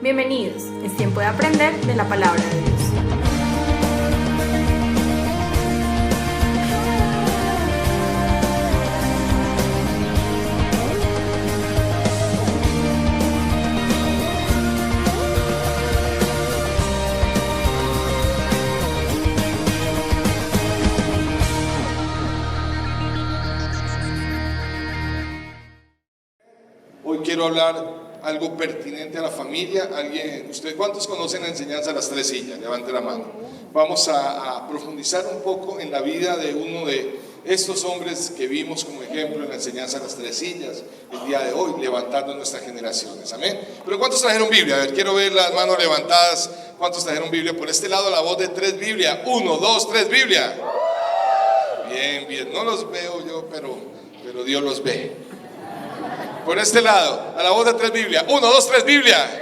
Bienvenidos, es tiempo de aprender de la palabra de Dios. Hoy quiero hablar algo pertinente a la familia. ¿Ustedes cuántos conocen la enseñanza de las tres sillas? Levante la mano. Vamos a profundizar un poco en la vida de uno de estos hombres que vimos como ejemplo en la enseñanza de las tres sillas el día de hoy, levantando nuestras generaciones. Amén. Pero ¿cuántos trajeron Biblia? A ver, quiero ver las manos levantadas. ¿Cuántos trajeron Biblia? Por este lado la voz de tres Biblia. 1, 2, 3 Biblia. Bien, bien. No los veo yo, pero Dios los ve. Por este lado, a la voz de tres Biblia. 1, 2, 3 Biblia.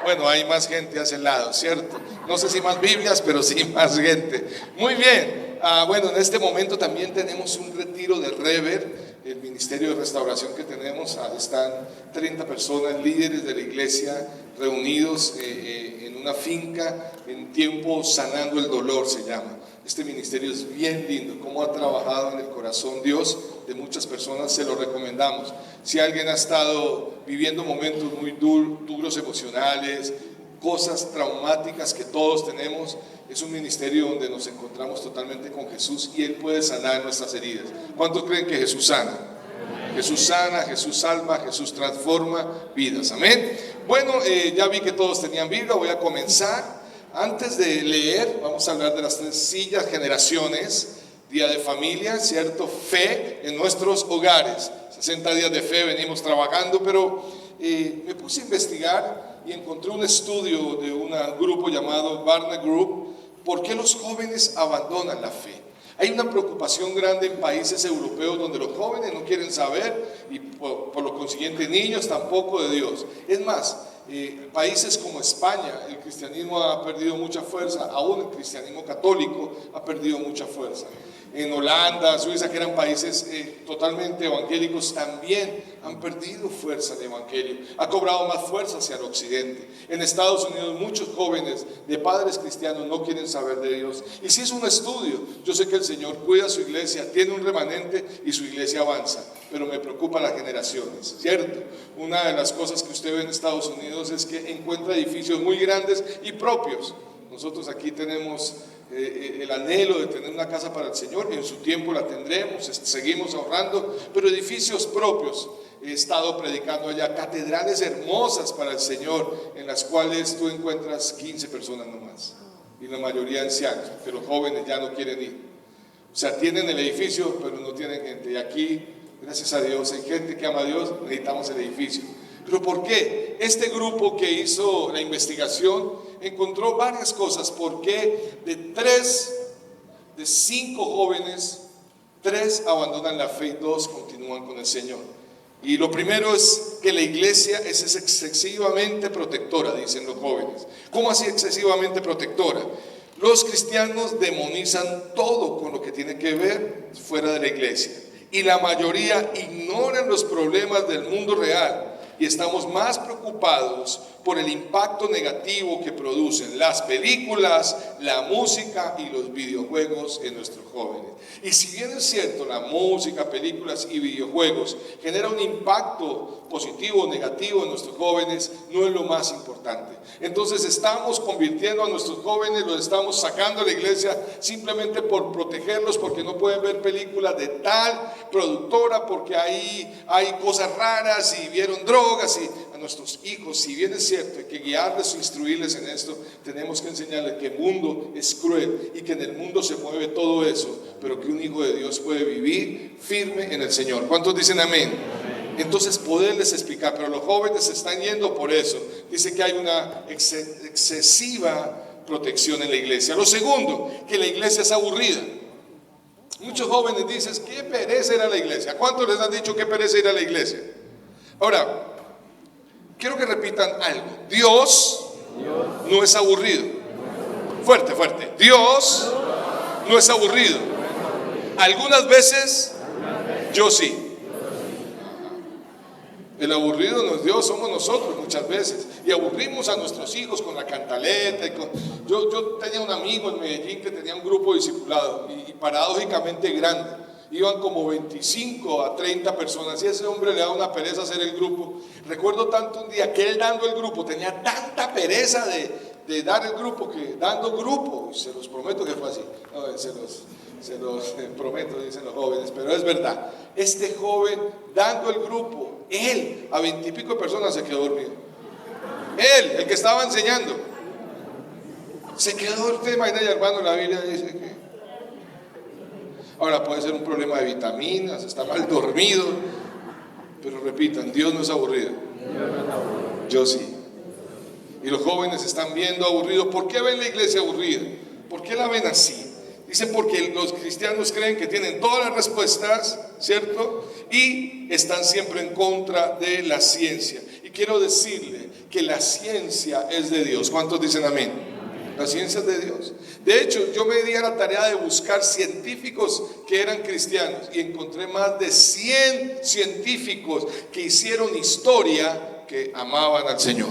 Bueno, hay más gente a ese lado, ¿cierto? No sé si más Biblias, pero sí más gente. Muy bien. Bueno, en este momento también tenemos un retiro de Rever, el ministerio de restauración que tenemos. Están 30 personas, líderes de la iglesia, reunidos en una finca, en tiempo sanando el dolor se llama. Este ministerio es bien lindo, cómo ha trabajado en el corazón Dios de muchas personas, se lo recomendamos. Si alguien ha estado viviendo momentos muy duros emocionales, cosas traumáticas que todos tenemos, es un ministerio donde nos encontramos totalmente con Jesús y Él puede sanar nuestras heridas. ¿Cuántos creen que Jesús sana? Jesús sana, Jesús salva, Jesús transforma vidas. Amén. Bueno, ya vi que todos tenían Biblia, voy a comenzar. Antes de leer, vamos a hablar de las tres sillas, generaciones, día de familia, ¿cierto? Fe en nuestros hogares. 60 días de fe venimos trabajando, pero me puse a investigar y encontré un estudio de un grupo llamado Barna Group. ¿Por qué los jóvenes abandonan la fe? Hay una preocupación grande en países europeos donde los jóvenes no quieren saber y por lo consiguiente niños tampoco de Dios. Es más, países como España, el cristianismo ha perdido mucha fuerza, aún el cristianismo católico ha perdido mucha fuerza. En Holanda, Suiza, que eran países totalmente evangélicos, también han perdido fuerza el evangelio, ha cobrado más fuerza hacia el occidente. En Estados Unidos muchos jóvenes de padres cristianos no quieren saber de Dios. Y si es un estudio, yo sé que el Señor cuida a su iglesia, tiene un remanente y su iglesia avanza, pero me preocupa las generaciones, ¿cierto? Una de las cosas que usted ve en Estados Unidos es que encuentra edificios muy grandes y propios. Nosotros aquí tenemos el anhelo de tener una casa para el Señor, en su tiempo la tendremos, seguimos ahorrando, pero edificios propios. He estado predicando allá, catedrales hermosas para el Señor, en las cuales tú encuentras 15 personas nomás, y la mayoría ancianos, porque los jóvenes ya no quieren ir. O sea, tienen el edificio, pero no tienen gente. Y aquí, gracias a Dios, hay gente que ama a Dios, necesitamos el edificio. ¿Pero por qué? Este grupo que hizo la investigación encontró varias cosas. ¿Por qué de 5 jóvenes, 3 abandonan la fe y 2 continúan con el Señor? Y lo primero es que la iglesia es excesivamente protectora, dicen los jóvenes. ¿Cómo así excesivamente protectora? Los cristianos demonizan todo con lo que tiene que ver fuera de la iglesia. Y la mayoría ignoran los problemas del mundo real. Y estamos más preocupados por el impacto negativo que producen las películas, la música y los videojuegos en nuestros jóvenes. Y si bien es cierto, la música, películas y videojuegos genera un impacto positivo o negativo en nuestros jóvenes, no es lo más importante. Entonces estamos convirtiendo a nuestros jóvenes, los estamos sacando de la iglesia simplemente por protegerlos, porque no pueden ver películas de tal productora, porque ahí hay cosas raras y vieron drogas. Y a nuestros hijos, si bien es cierto, hay que guiarles e instruirles en esto, tenemos que enseñarles que el mundo es cruel y que en el mundo se mueve todo eso, pero que un hijo de Dios puede vivir firme en el Señor. ¿Cuántos dicen amén? Entonces poderles explicar, pero los jóvenes se están yendo por eso. Dice que hay una excesiva protección en la iglesia. Lo segundo, que la iglesia es aburrida. Muchos jóvenes dicen, qué pereza ir a la iglesia. ¿A cuántos les han dicho qué pereza ir a la iglesia? Ahora, quiero que repitan algo. Dios no es aburrido. Fuerte, fuerte. Dios no es aburrido. Algunas veces yo sí. El aburrido no es Dios, somos nosotros muchas veces. Y aburrimos a nuestros hijos con la cantaleta. Yo tenía un amigo en Medellín que tenía un grupo discipulado y paradójicamente grande. Iban como 25 a 30 personas y ese hombre le daba una pereza hacer el grupo. Recuerdo tanto un día que él dando el grupo tenía tanta pereza de dar el grupo que dando grupo, y se los prometo que fue así. No, se los prometo, dicen los jóvenes, pero es verdad. Este joven dando el grupo, él a 20 y pico de personas se quedó dormido. Él, el que estaba enseñando, se quedó dormido. Imagina, hermano, la Biblia dice que ahora puede ser un problema de vitaminas, está mal dormido, pero repitan, Dios no es aburrido. Yo sí. Y los jóvenes están viendo aburridos. ¿Por qué ven la iglesia aburrida? ¿Por qué la ven así? Dicen porque los cristianos creen que tienen todas las respuestas, ¿cierto? Y están siempre en contra de la ciencia. Y quiero decirle que la ciencia es de Dios. ¿Cuántos dicen amén? La ciencia es de Dios. De hecho, yo me di a la tarea de buscar científicos que eran cristianos y encontré más de 100 científicos que hicieron historia que amaban al Señor.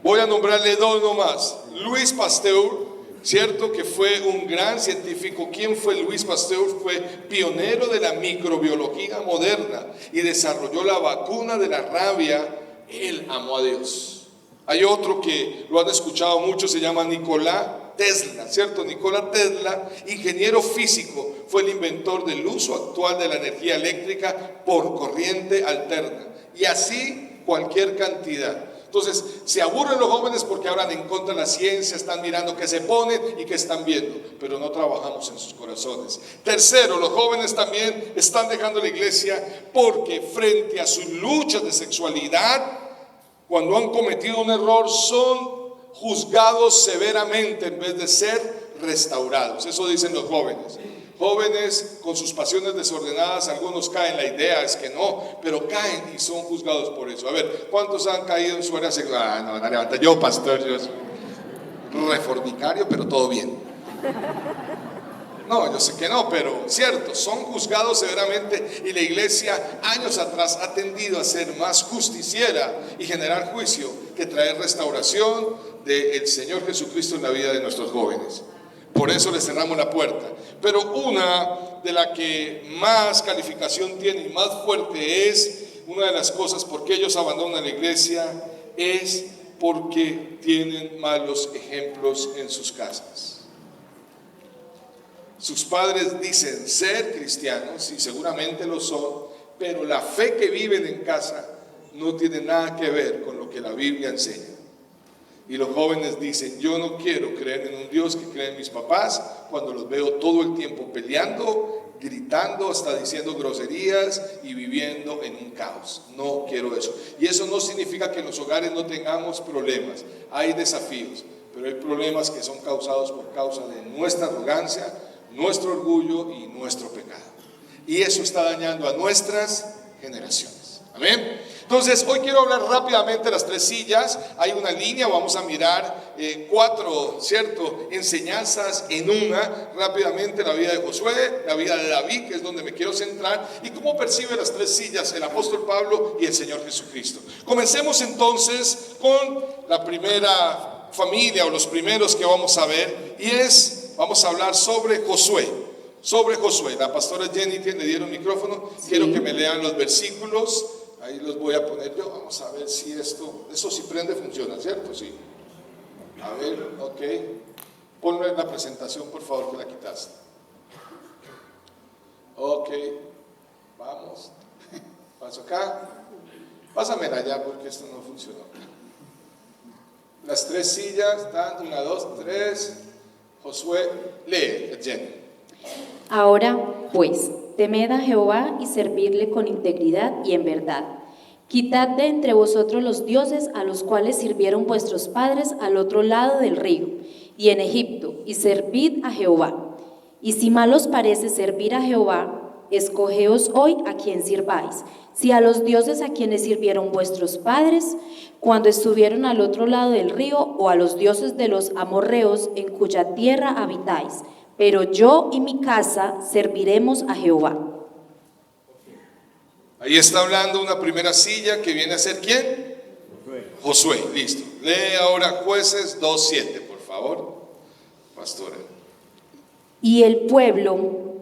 Voy a nombrarle dos nomás. Louis Pasteur, cierto que fue un gran científico. ¿Quién fue Louis Pasteur? Fue pionero de la microbiología moderna y desarrolló la vacuna de la rabia. Él amó a Dios. Hay otro que lo han escuchado mucho, se llama Nikola Tesla, ¿cierto? Nikola Tesla, ingeniero físico, fue el inventor del uso actual de la energía eléctrica por corriente alterna. Y así cualquier cantidad. Entonces, se aburren los jóvenes porque hablan en contra de la ciencia, están mirando qué se ponen y qué están viendo, pero no trabajamos en sus corazones. Tercero, los jóvenes también están dejando la iglesia porque frente a sus luchas de sexualidad, cuando han cometido un error, son juzgados severamente en vez de ser restaurados. Eso dicen los jóvenes. Jóvenes con sus pasiones desordenadas, algunos caen, la idea es que no, pero caen y son juzgados por eso. A ver, ¿cuántos han caído en su área sexual? No, levanta. Yo, pastor, yo soy refornicario, pero todo bien. No, yo sé que no, pero cierto, son juzgados severamente y la iglesia años atrás ha tendido a ser más justiciera y generar juicio que traer restauración del Señor Jesucristo en la vida de nuestros jóvenes. Por eso les cerramos la puerta. Pero una de las que más calificación tiene y más fuerte es, una de las cosas por qué ellos abandonan la iglesia, es porque tienen malos ejemplos en sus casas. Sus padres dicen ser cristianos y seguramente lo son, pero la fe que viven en casa no tiene nada que ver con lo que la Biblia enseña. Y los jóvenes dicen, yo no quiero creer en un Dios que creen mis papás cuando los veo todo el tiempo peleando, gritando, hasta diciendo groserías y viviendo en un caos. No quiero eso. Y eso no significa que en los hogares no tengamos problemas. Hay desafíos, pero hay problemas que son causados por causa de nuestra arrogancia, nuestro orgullo y nuestro pecado. Y eso está dañando a nuestras generaciones. Amén. Entonces, hoy quiero hablar rápidamente de las tres sillas. Hay una línea, vamos a mirar 4, ¿cierto?, enseñanzas en una. Rápidamente, la vida de Josué, la vida de David, que es donde me quiero centrar, y cómo percibe las tres sillas el apóstol Pablo y el Señor Jesucristo. Comencemos entonces con la primera familia o los primeros que vamos a ver, y vamos a hablar sobre Josué. Sobre Josué. La pastora Jenny le dieron micrófono. Sí. Quiero que me lean los versículos. Ahí los voy a poner yo. Vamos a ver si eso si prende funciona, ¿cierto? Sí. A ver, ok. Ponme la presentación, por favor, que la quitaste. Ok. Vamos. Paso acá. Pásamela ya porque esto no funcionó. Las tres sillas están, 1, 2, 3. Josué, lee, Jenny. Ahora, pues, temed a Jehová y servidle con integridad y en verdad. Quitad de entre vosotros los dioses a los cuales sirvieron vuestros padres al otro lado del río y en Egipto, y servid a Jehová. Y si mal os parece servir a Jehová, escogeos hoy a quien sirváis, si a los dioses a quienes sirvieron vuestros padres cuando estuvieron al otro lado del río, o a los dioses de los amorreos en cuya tierra habitáis. Pero yo y mi casa serviremos a Jehová. Ahí está hablando una primera silla que viene a ser ¿quién? Josué, listo. Lee ahora Jueces 2:7, por favor, pastora. Y el pueblo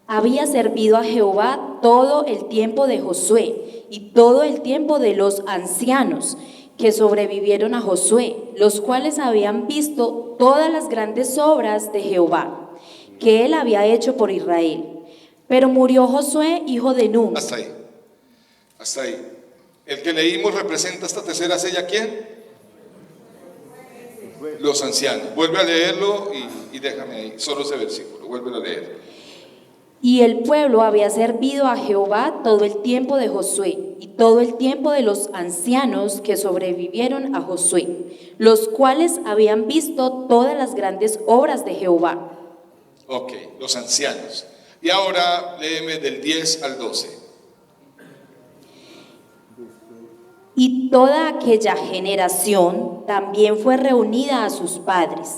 había servido a Jehová todo el tiempo de Josué y todo el tiempo de los ancianos que sobrevivieron a Josué, los cuales habían visto todas las grandes obras de Jehová que él había hecho por Israel. Pero murió Josué, hijo de Nun. Hasta ahí. Hasta ahí. El que leímos representa esta tercera silla, ¿quién? Los ancianos. Vuelve a leerlo y déjame ahí, solo ese versículo, vuelve a leer. Y el pueblo había servido a Jehová todo el tiempo de Josué y todo el tiempo de los ancianos que sobrevivieron a Josué, los cuales habían visto todas las grandes obras de Jehová. Ok, los ancianos. Y ahora léeme del 10 al 12. Y toda aquella generación también fue reunida a sus padres,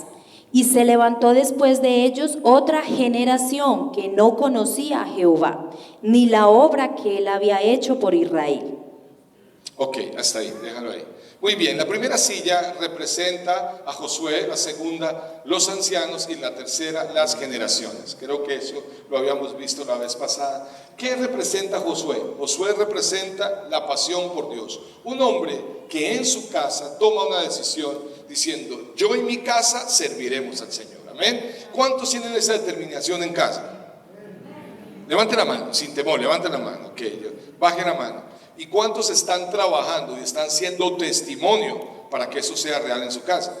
y se levantó después de ellos otra generación que no conocía a Jehová, ni la obra que él había hecho por Israel. Ok, hasta ahí, déjalo ahí. Muy bien, la primera silla representa a Josué, la segunda los ancianos y la tercera las generaciones. Creo que eso lo habíamos visto la vez pasada. ¿Qué representa Josué? Josué representa la pasión por Dios. Un hombre que en su casa toma una decisión diciendo, yo en mi casa serviremos al Señor. Amén. ¿Cuántos tienen esa determinación en casa? Levanten la mano, sin temor, levanten la mano. Ok, bajen la mano. ¿Y cuántos están trabajando y están siendo testimonio para que eso sea real en su casa?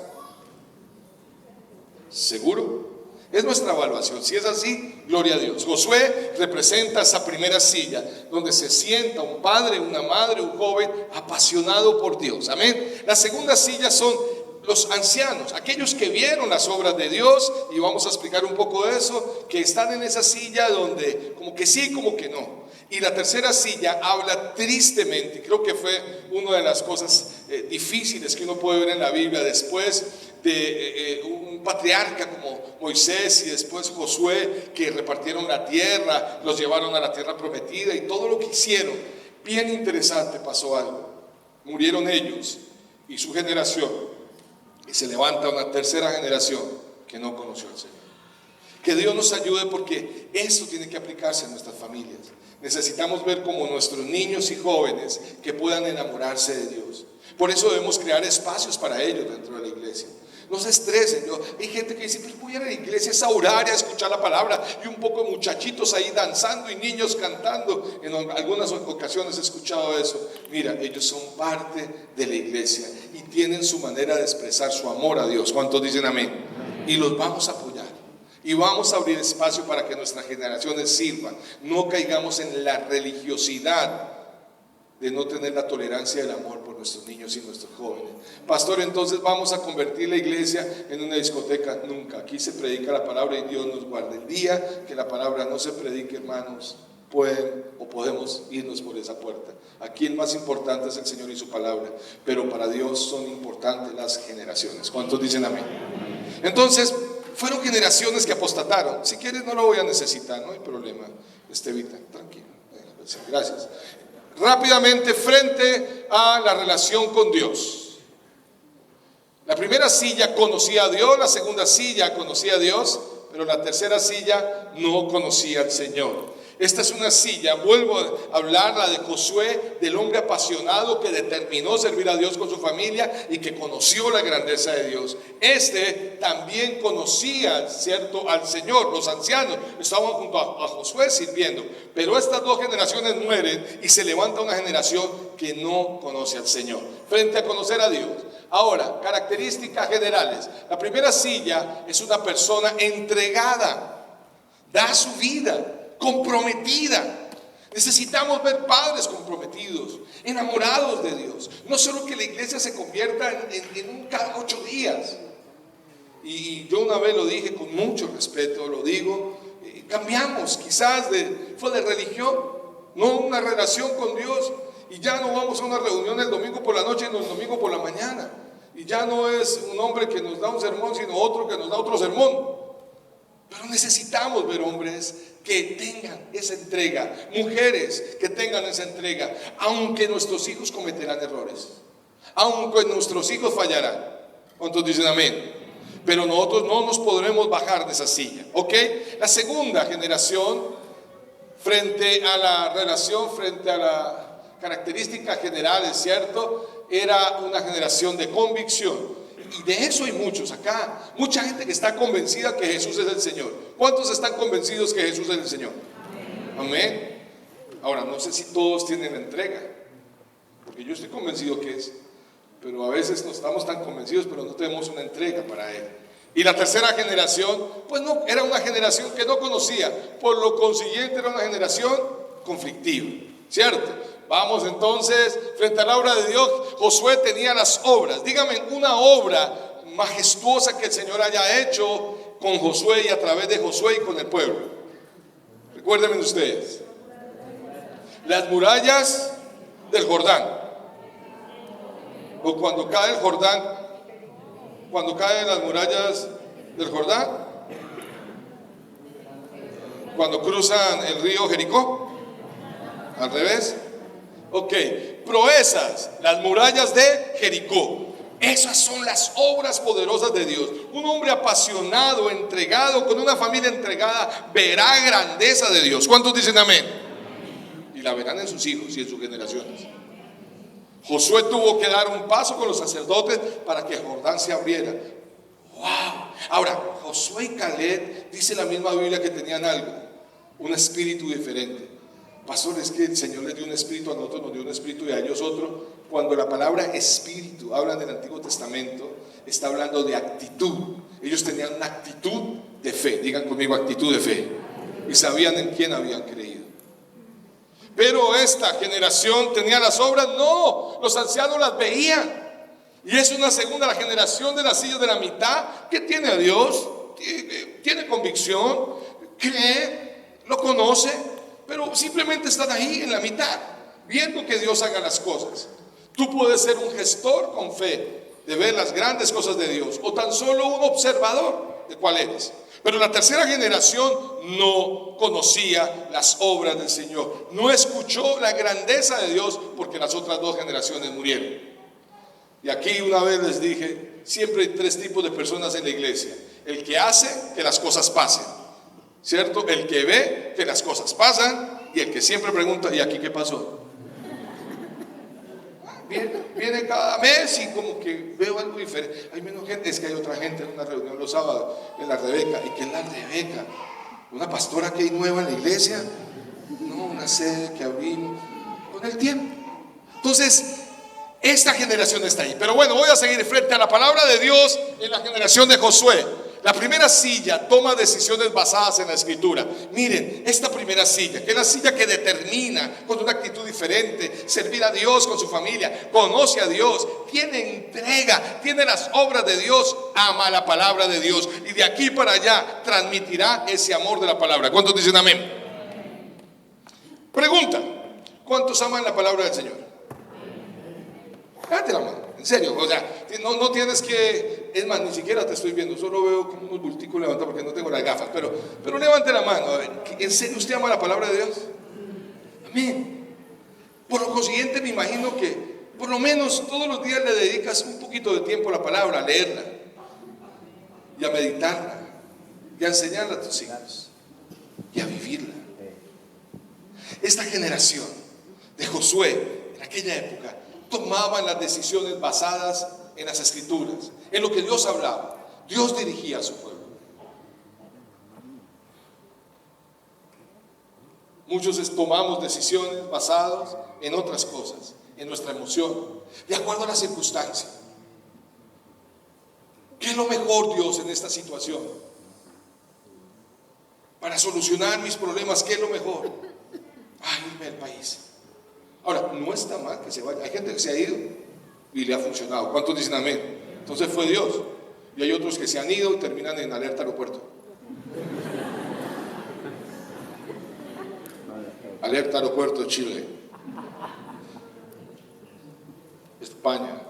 ¿Seguro? Es nuestra evaluación. Si es así, gloria a Dios. Josué representa esa primera silla donde se sienta un padre, una madre, un joven apasionado por Dios. Amén. La segunda silla son los ancianos, aquellos que vieron las obras de Dios, y vamos a explicar un poco de eso, que están en esa silla donde como que sí, como que no. Y la tercera silla habla tristemente, y creo que fue una de las cosas difíciles que uno puede ver en la Biblia, después de un patriarca como Moisés y después Josué, que repartieron la tierra, los llevaron a la tierra prometida y todo lo que hicieron. Bien interesante, pasó algo. Murieron ellos y su generación, y se levanta una tercera generación que no conoció al Señor. Que Dios nos ayude, porque esto tiene que aplicarse en nuestras familias. Necesitamos ver como nuestros niños y jóvenes que puedan enamorarse de Dios. Por eso debemos crear espacios para ellos dentro de la iglesia. No se estresen. Hay gente que dice, pues voy a la iglesia a orar y a escuchar la palabra, y un poco de muchachitos ahí danzando y niños cantando. En algunas ocasiones he escuchado eso. Mira, ellos son parte de la iglesia y tienen su manera de expresar su amor a Dios. ¿Cuántos dicen amén? Y los vamos a apoyar. Y vamos a abrir espacio para que nuestras generaciones sirvan. No caigamos en la religiosidad de no tener la tolerancia del amor por nuestros niños y nuestros jóvenes. Pastor, entonces vamos a convertir la iglesia en una discoteca. Nunca. Aquí se predica la palabra y Dios nos guarde. El día que la palabra no se predique, hermanos, pueden o podemos irnos por esa puerta. Aquí el más importante es el Señor y su palabra, pero para Dios son importantes las generaciones. ¿Cuántos dicen amén? Entonces, fueron generaciones que apostataron. Si quieres no lo voy a necesitar, no hay problema, Estevita, tranquilo, gracias. Rápidamente, frente a la relación con Dios. La primera silla conocía a Dios, la segunda silla conocía a Dios, pero la tercera silla no conocía al Señor. Esta es una silla, vuelvo a hablar, la de Josué, del hombre apasionado que determinó servir a Dios con su familia y que conoció la grandeza de Dios. Este también conocía, ¿cierto?, al Señor. Los ancianos estaban junto a Josué sirviendo, pero estas dos generaciones mueren y se levanta una generación que no conoce al Señor, frente a conocer a Dios. Ahora, características generales. La primera silla es una persona entregada, da su vida, comprometida. Necesitamos ver padres comprometidos, enamorados de Dios. No solo que la iglesia se convierta en un cada 8 días. Y yo una vez lo dije con mucho respeto, lo digo, cambiamos, quizás fue de religión, no una relación con Dios. Y ya no vamos a una reunión el domingo por la noche y el domingo por la mañana. Y ya no es un hombre que nos da un sermón, sino otro que nos da otro sermón. Pero necesitamos ver hombres que tengan esa entrega, mujeres que tengan esa entrega, aunque nuestros hijos cometerán errores, aunque nuestros hijos fallarán. ¿Cuántos dicen amén? Pero nosotros no nos podremos bajar de esa silla, ¿ok? La segunda generación, frente a la relación, frente a las características generales, ¿cierto? Era una generación de convicción. Y de eso hay muchos acá. Mucha gente que está convencida que Jesús es el Señor. ¿Cuántos están convencidos que Jesús es el Señor? Amén. Ahora, no sé si todos tienen entrega, porque yo estoy convencido que es, pero a veces no estamos tan convencidos, pero no tenemos una entrega para Él. Y la tercera generación, pues no, era una generación que no conocía, por lo consiguiente era una generación conflictiva, ¿cierto? Vamos entonces, frente a la obra de Dios, Josué tenía las obras. Dígame una obra majestuosa que el Señor haya hecho con Josué y a través de Josué y con el pueblo. Recuérdenme ustedes. Las murallas del Jordán. O cuando cae el Jordán, cuando caen las murallas del Jordán, cuando cruzan el río Jericó, al revés. Ok, proezas, las murallas de Jericó. Esas son las obras poderosas de Dios. Un hombre apasionado, entregado, con una familia entregada, verá grandeza de Dios. ¿Cuántos dicen amén? Y la verán en sus hijos y en sus generaciones. Josué tuvo que dar un paso con los sacerdotes para que Jordán se abriera. ¡Wow! Ahora, Josué y Caleb, dice la misma Biblia que tenían algo, un espíritu diferente. Pastor, es que el Señor les dio un espíritu, a nosotros nos dio un espíritu y a ellos otro. Cuando la palabra espíritu habla del Antiguo Testamento, está hablando de actitud. Ellos tenían una actitud de fe. Digan conmigo, actitud de fe. Y sabían en quién habían creído. Pero esta generación tenía las obras. No, los ancianos las veían. Y es una segunda, la generación de las sillas de la mitad, que tiene a Dios, tiene convicción, cree, lo conoce, pero simplemente están ahí en la mitad, viendo que Dios haga las cosas. Tú puedes ser un gestor con fe, de ver las grandes cosas de Dios, o tan solo un observador de cuál eres. Pero la tercera generación no conocía las obras del Señor, no escuchó la grandeza de Dios, porque las otras dos generaciones murieron. Y aquí una vez les dije, siempre hay tres tipos de personas en la iglesia: el que hace que las cosas pasen, ¿cierto? El que ve que las cosas pasan, y el que siempre pregunta, ¿y aquí qué pasó? Viene cada mes y como que veo algo diferente. Hay menos gente, es que hay otra gente en una reunión los sábados, en la Rebeca. ¿Y qué es la Rebeca? ¿Una pastora que hay nueva en la iglesia? No, una sede que abrimos con el tiempo. Entonces, esta generación está ahí. Pero bueno, voy a seguir frente a la palabra de Dios en la generación de Josué. La primera silla toma decisiones basadas en la escritura. Miren, esta primera silla, que es la silla que determina con una actitud diferente, servir a Dios con su familia, conoce a Dios, tiene entrega, tiene las obras de Dios, ama la palabra de Dios, y de aquí para allá transmitirá ese amor de la palabra. ¿Cuántos dicen amén? Pregunta: ¿cuántos aman la palabra del Señor? Date la mano, en serio, o sea, no tienes que, es más, ni siquiera te estoy viendo, solo veo como unos bulticos levantados porque no tengo las gafas, pero levante la mano, a ver, ¿en serio usted ama la palabra de Dios? Amén. Por lo consiguiente, me imagino que por lo menos todos los días le dedicas un poquito de tiempo a la palabra, a leerla y a meditarla y a enseñarla a tus hijos y a vivirla. Esta generación de Josué en aquella época tomaban las decisiones basadas en las escrituras, en lo que Dios hablaba. Dios dirigía a su pueblo. Muchos tomamos decisiones basadas en otras cosas, en nuestra emoción, de acuerdo a la circunstancia. ¿Qué es lo mejor, Dios, en esta situación? Para solucionar mis problemas, ¿qué es lo mejor? Irme al país. Ahora, no está mal que se vaya. Hay gente que se ha ido y le ha funcionado. ¿Cuántos dicen amén? Entonces fue Dios. Y hay otros que se han ido y terminan en alerta aeropuerto. Alerta aeropuerto Chile. España.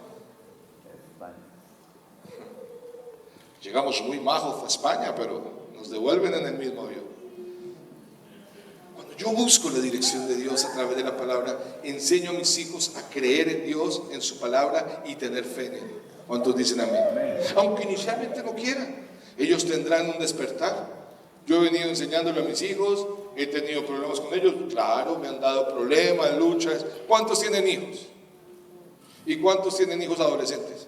Llegamos muy majos a España, pero nos devuelven en el mismo avión. Yo busco la dirección de Dios a través de la palabra. Enseño a mis hijos a creer en Dios, en su palabra y tener fe en Él. ¿Cuántos dicen amén? Aunque inicialmente no quieran, ellos tendrán un despertar. Yo he venido enseñándole a mis hijos, he tenido problemas con ellos, claro, me han dado problemas, luchas. ¿Cuántos tienen hijos? ¿Y cuántos tienen hijos adolescentes?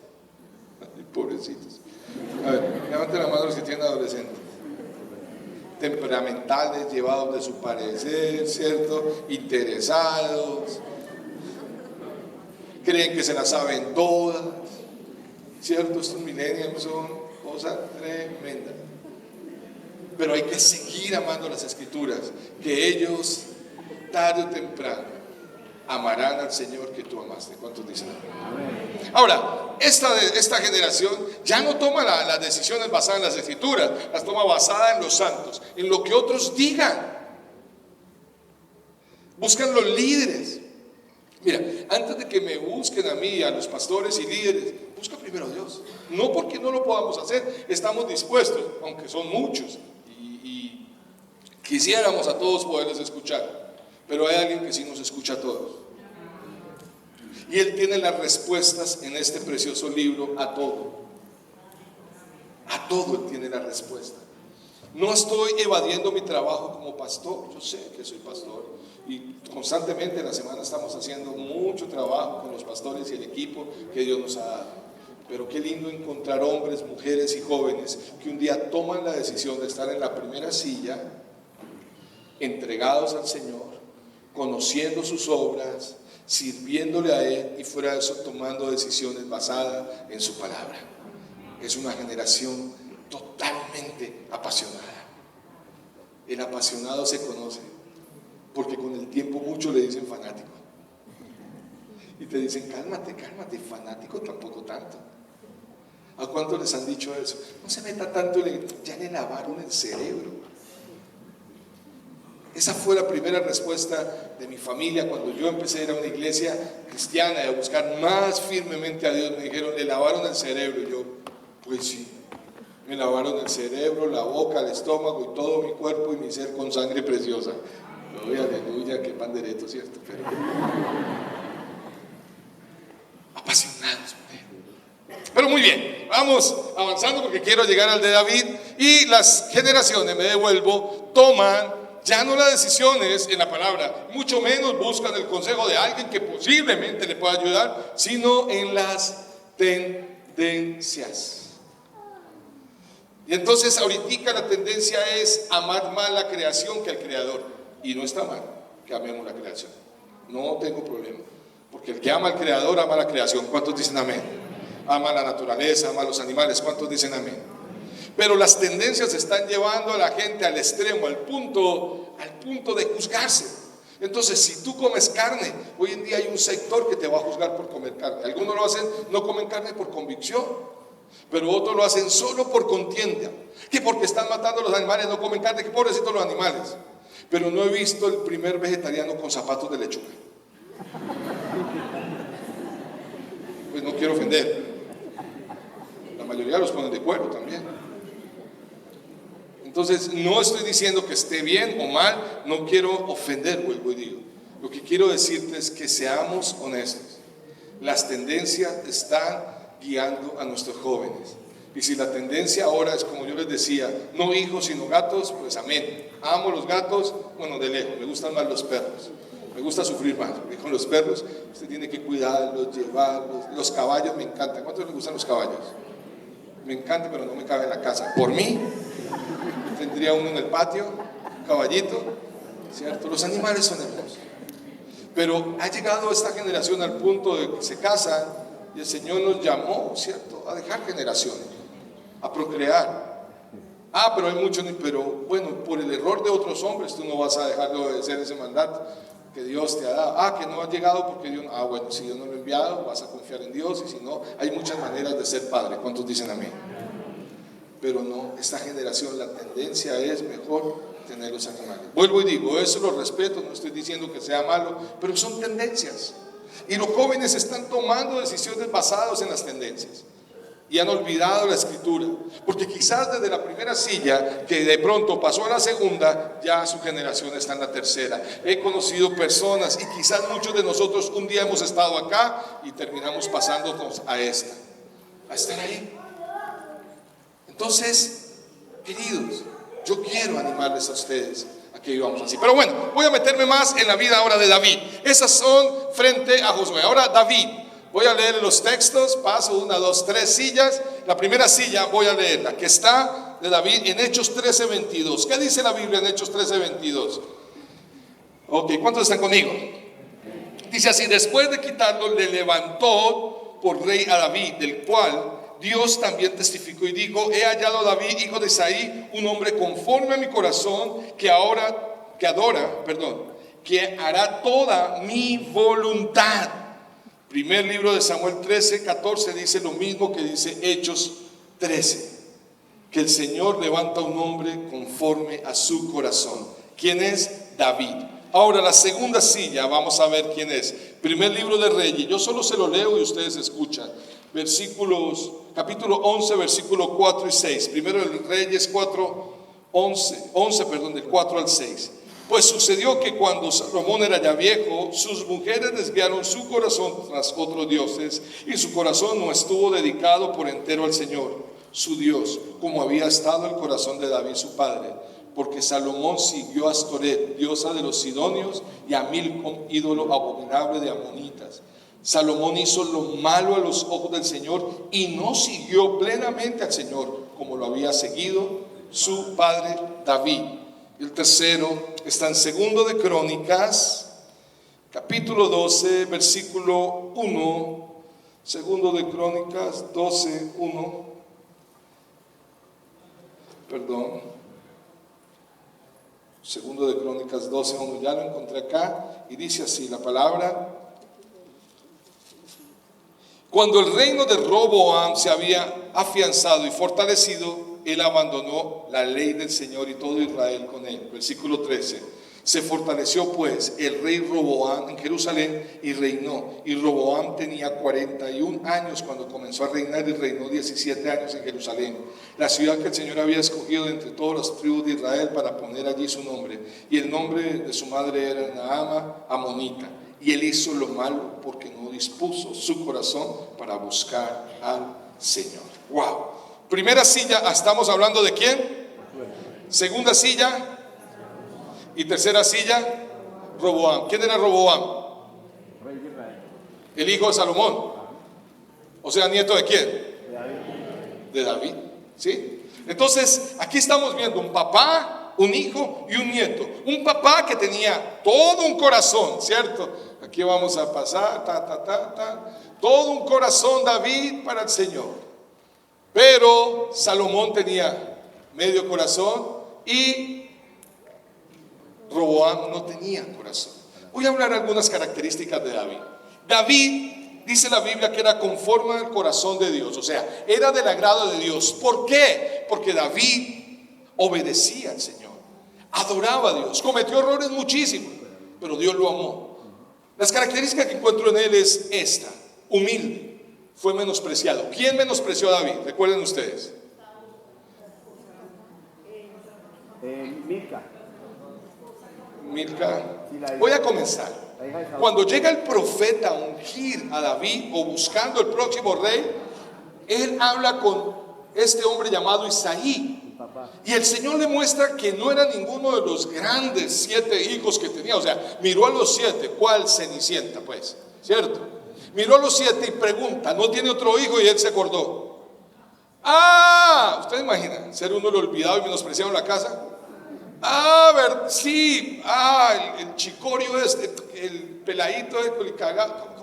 Ay, pobrecitos. A ver, levanten la mano los que tienen adolescentes. Temperamentales, llevados de su parecer, ¿cierto? Interesados. Creen que se las saben todas, ¿cierto? Estos millennials son cosas tremendas. Pero hay que seguir amando las Escrituras, que ellos tarde o temprano amarán al Señor que tú amaste. ¿Cuántos dicen amén? Ahora, esta generación ya no toma las decisiones basadas en las Escrituras, las toma basadas en los santos, en lo que otros digan. Buscan los líderes. Mira, antes de que me busquen a mí, a los pastores y líderes, busca primero a Dios. No porque no lo podamos hacer, estamos dispuestos, aunque son muchos, y quisiéramos a todos poderles escuchar. Pero hay alguien que sí nos escucha a todos. Y Él tiene las respuestas en este precioso libro a todo. A todo Él tiene la respuesta. No estoy evadiendo mi trabajo como pastor. Yo sé que soy pastor. Y constantemente en la semana estamos haciendo mucho trabajo con los pastores y el equipo que Dios nos ha dado. Pero qué lindo encontrar hombres, mujeres y jóvenes que un día toman la decisión de estar en la primera silla, entregados al Señor, conociendo sus obras, sirviéndole a Él y fuera de eso tomando decisiones basadas en su palabra. Es una generación totalmente apasionada. El apasionado se conoce porque con el tiempo muchos le dicen fanático y te dicen cálmate, cálmate, fanático tampoco tanto. ¿A cuántos les han dicho eso? No se meta tanto, ya le lavaron el cerebro. Esa fue la primera respuesta de mi familia cuando yo empecé a ir a una iglesia cristiana y a buscar más firmemente a Dios. Me dijeron, le lavaron el cerebro. Y yo, pues sí, me lavaron el cerebro, la boca, el estómago y todo mi cuerpo y mi ser con sangre preciosa. Gloria, aleluya, qué pandereto, ¿cierto? Pero apasionados. Pero muy bien, vamos avanzando porque quiero llegar al de David. Y las generaciones, me devuelvo, toman ya no las decisiones en la palabra, mucho menos buscan el consejo de alguien que posiblemente le pueda ayudar, sino en las tendencias. Y entonces ahorita la tendencia es amar más la creación que al creador. Y no está mal que amemos la creación. No tengo problema. Porque el que ama al creador ama la creación. ¿Cuántos dicen amén? Ama la naturaleza, ama los animales. ¿Cuántos dicen amén? Pero las tendencias están llevando a la gente al extremo, al punto de juzgarse. Entonces, si tú comes carne, hoy en día hay un sector que te va a juzgar por comer carne. Algunos lo hacen, no comen carne por convicción, pero otros lo hacen solo por contienda. Que porque están matando a los animales no comen carne, que pobrecitos los animales. Pero no he visto el primer vegetariano con zapatos de lechuga. Pues no quiero ofender. La mayoría los ponen de cuero también. Entonces, no estoy diciendo que esté bien o mal, no quiero ofender, vuelvo y digo. Lo que quiero decirte es que seamos honestos. Las tendencias están guiando a nuestros jóvenes. Y si la tendencia ahora es, como yo les decía, no hijos sino gatos, pues amén. Amo los gatos, bueno, de lejos, me gustan más los perros. Me gusta sufrir más, porque con los perros usted tiene que cuidarlos, llevarlos. Los caballos me encantan. ¿Cuántos les gustan los caballos? Me encanta, pero no me cabe en la casa. Por mí, tendría uno en el patio, un caballito, ¿cierto? Los animales son hermosos. Pero ha llegado esta generación al punto de que se casan y el Señor nos llamó, ¿cierto?, a dejar generaciones, a procrear. Pero hay muchos, pero bueno, por el error de otros hombres tú no vas a dejar de obedecer ese mandato que Dios te ha dado. Que no ha llegado porque Dios, bueno, si Dios no lo ha enviado, vas a confiar en Dios, y si no, hay muchas maneras de ser padre. ¿Cuántos dicen amén? Pero no, esta generación, la tendencia es mejor tener los animales. Vuelvo y digo, eso lo respeto, no estoy diciendo que sea malo, pero son tendencias. Y los jóvenes están tomando decisiones basadas en las tendencias. y han olvidado la escritura, porque quizás desde la primera silla que de pronto pasó a la segunda, ya su generación está en la tercera. He conocido personas y quizás muchos de nosotros un día hemos estado acá y terminamos pasándonos a estar ahí. Entonces, queridos, yo quiero animarles a ustedes a que vivamos así. Pero bueno, voy a meterme más en la vida ahora de David. Esas son frente a Josué. Ahora David. Voy a leer los textos, paso 1, 2, 3 sillas. La primera silla voy a leerla, que está de David en Hechos 13:22. ¿Qué dice la Biblia en Hechos 13:22? Ok, ¿cuántos están conmigo? Dice así: después de quitarlo, le levantó por rey a David, del cual Dios también testificó y dijo: he hallado a David, hijo de Isaí, un hombre conforme a mi corazón, que hará toda mi voluntad. Primer libro de Samuel 13:14 dice lo mismo que dice Hechos 13, que el Señor levanta un hombre conforme a su corazón. ¿Quién es? David. Ahora la segunda silla, vamos a ver quién es. Primer libro de Reyes, yo solo se lo leo y ustedes escuchan. Capítulo 11, versículo 4 y 6. Primero de Reyes 11, del 4 al 6. Pues sucedió que cuando Salomón era ya viejo, sus mujeres desviaron su corazón tras otros dioses, y su corazón no estuvo dedicado por entero al Señor, su Dios, como había estado el corazón de David su padre. Porque Salomón siguió a Astoret, diosa de los sidonios, y a Milcom, ídolo abominable de amonitas. Salomón hizo lo malo a los ojos del Señor y no siguió plenamente al Señor, como lo había seguido su padre David. El tercero está en Segundo de Crónicas, capítulo 12, versículo 1. Segundo de Crónicas 12, 1. Segundo de Crónicas 12, 1. Ya lo encontré acá y dice así la palabra: cuando el reino de Roboam se había afianzado y fortalecido, él abandonó la ley del Señor y todo Israel con él. Versículo 13. Se fortaleció pues el rey Roboam en Jerusalén y reinó. Y Roboam tenía 41 años cuando comenzó a reinar, y reinó 17 años en Jerusalén, la ciudad que el Señor había escogido de entre todas las tribus de Israel para poner allí su nombre. Y el nombre de su madre era Naama, amonita. Y él hizo lo malo porque no dispuso su corazón para buscar al Señor. Wow. Primera silla, estamos hablando de quién. Segunda silla y tercera silla, Roboam. ¿Quién era Roboam? El hijo de Salomón. O sea, nieto de quién? De David. ¿Sí? Entonces, aquí estamos viendo un papá, un hijo y un nieto. Un papá que tenía todo un corazón, ¿cierto? Aquí vamos a pasar, todo un corazón David para el Señor. Pero Salomón tenía medio corazón y Roboam no tenía corazón. Voy a hablar algunas características de David. David, dice la Biblia, que era conforme al corazón de Dios, o sea, era del agrado de Dios. ¿Por qué? Porque David obedecía al Señor, adoraba a Dios, cometió errores muchísimos, pero Dios lo amó. Las características que encuentro en él es esta: humilde. Fue menospreciado. ¿Quién menospreció a David? Recuerden ustedes. Milca. Voy a comenzar. Cuando llega el profeta a ungir a David o buscando el próximo rey, él habla con este hombre llamado Isaí. Y el Señor le muestra que no era ninguno de los grandes 7 hijos que tenía. O sea, miró a los 7. ¿Cuál Cenicienta, pues? ¿Cierto? Miró a los 7 y pregunta: ¿no tiene otro hijo? Y él se acordó. ¿Ustedes imaginan ser uno el olvidado y menospreciado en la casa? Sí. El chicorio el peladito el cagado,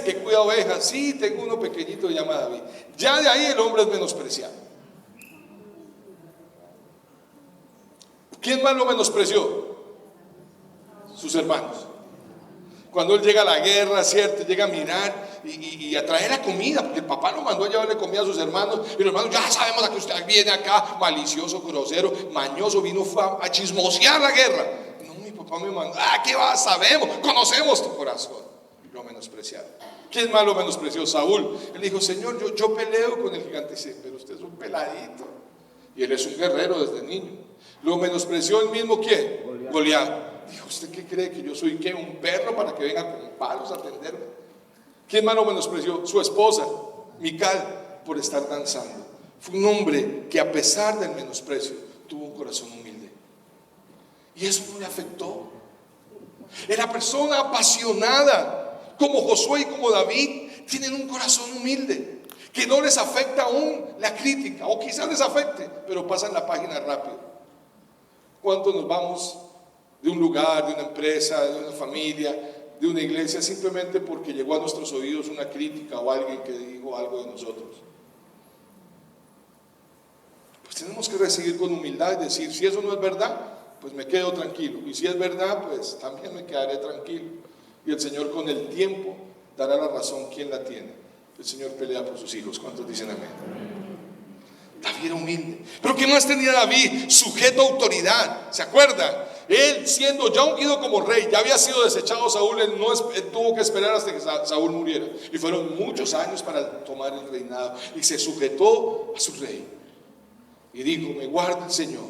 que cuida ovejas. Sí, tengo uno pequeñito que llama David. Ya de ahí el hombre es menospreciado. ¿Quién más lo menospreció? Sus hermanos. Cuando él llega a la guerra, ¿cierto? Llega a mirar y a traer la comida, porque el papá lo mandó a llevarle comida a sus hermanos. Y los hermanos: ya sabemos a que usted viene acá, malicioso, grosero, mañoso, vino a chismosear la guerra. No, mi papá me mandó. ¿Qué va? Sabemos, conocemos tu corazón. Lo menospreciaron. ¿Quién más lo menospreció? Saúl. Él dijo, Señor, yo peleo con el gigante. Dice, pero usted es un peladito. Y él es un guerrero desde niño. Lo menospreció el mismo, ¿quién? Goliat. Dijo, ¿usted qué cree? ¿Que yo soy qué? ¿Un perro para que venga con palos a atenderme? ¿Quién más lo menospreció? Su esposa, Mical, por estar danzando. Fue un hombre que a pesar del menosprecio tuvo un corazón humilde. Y eso no le afectó. Era persona apasionada, como Josué y como David, tienen un corazón humilde, que no les afecta aún la crítica, o quizás les afecte, pero pasan la página rápido. ¿Cuántos nos vamos de un lugar, de una empresa, de una familia, de una iglesia, simplemente porque llegó a nuestros oídos una crítica o alguien que dijo algo de nosotros? Pues tenemos que recibir con humildad y decir, si eso no es verdad, pues me quedo tranquilo, y si es verdad, pues también me quedaré tranquilo, y el Señor con el tiempo dará la razón quien la tiene. El Señor pelea por sus hijos. ¿Cuántos dicen amén? David era humilde. Pero ¿qué más tenía David? Sujeto a autoridad. ¿Se acuerdan? Él, siendo ya ungido como rey, ya había sido desechado Saúl. Él tuvo que esperar hasta que Saúl muriera, y fueron muchos años para tomar el reinado, y se sujetó a su rey y dijo, me guarda el Señor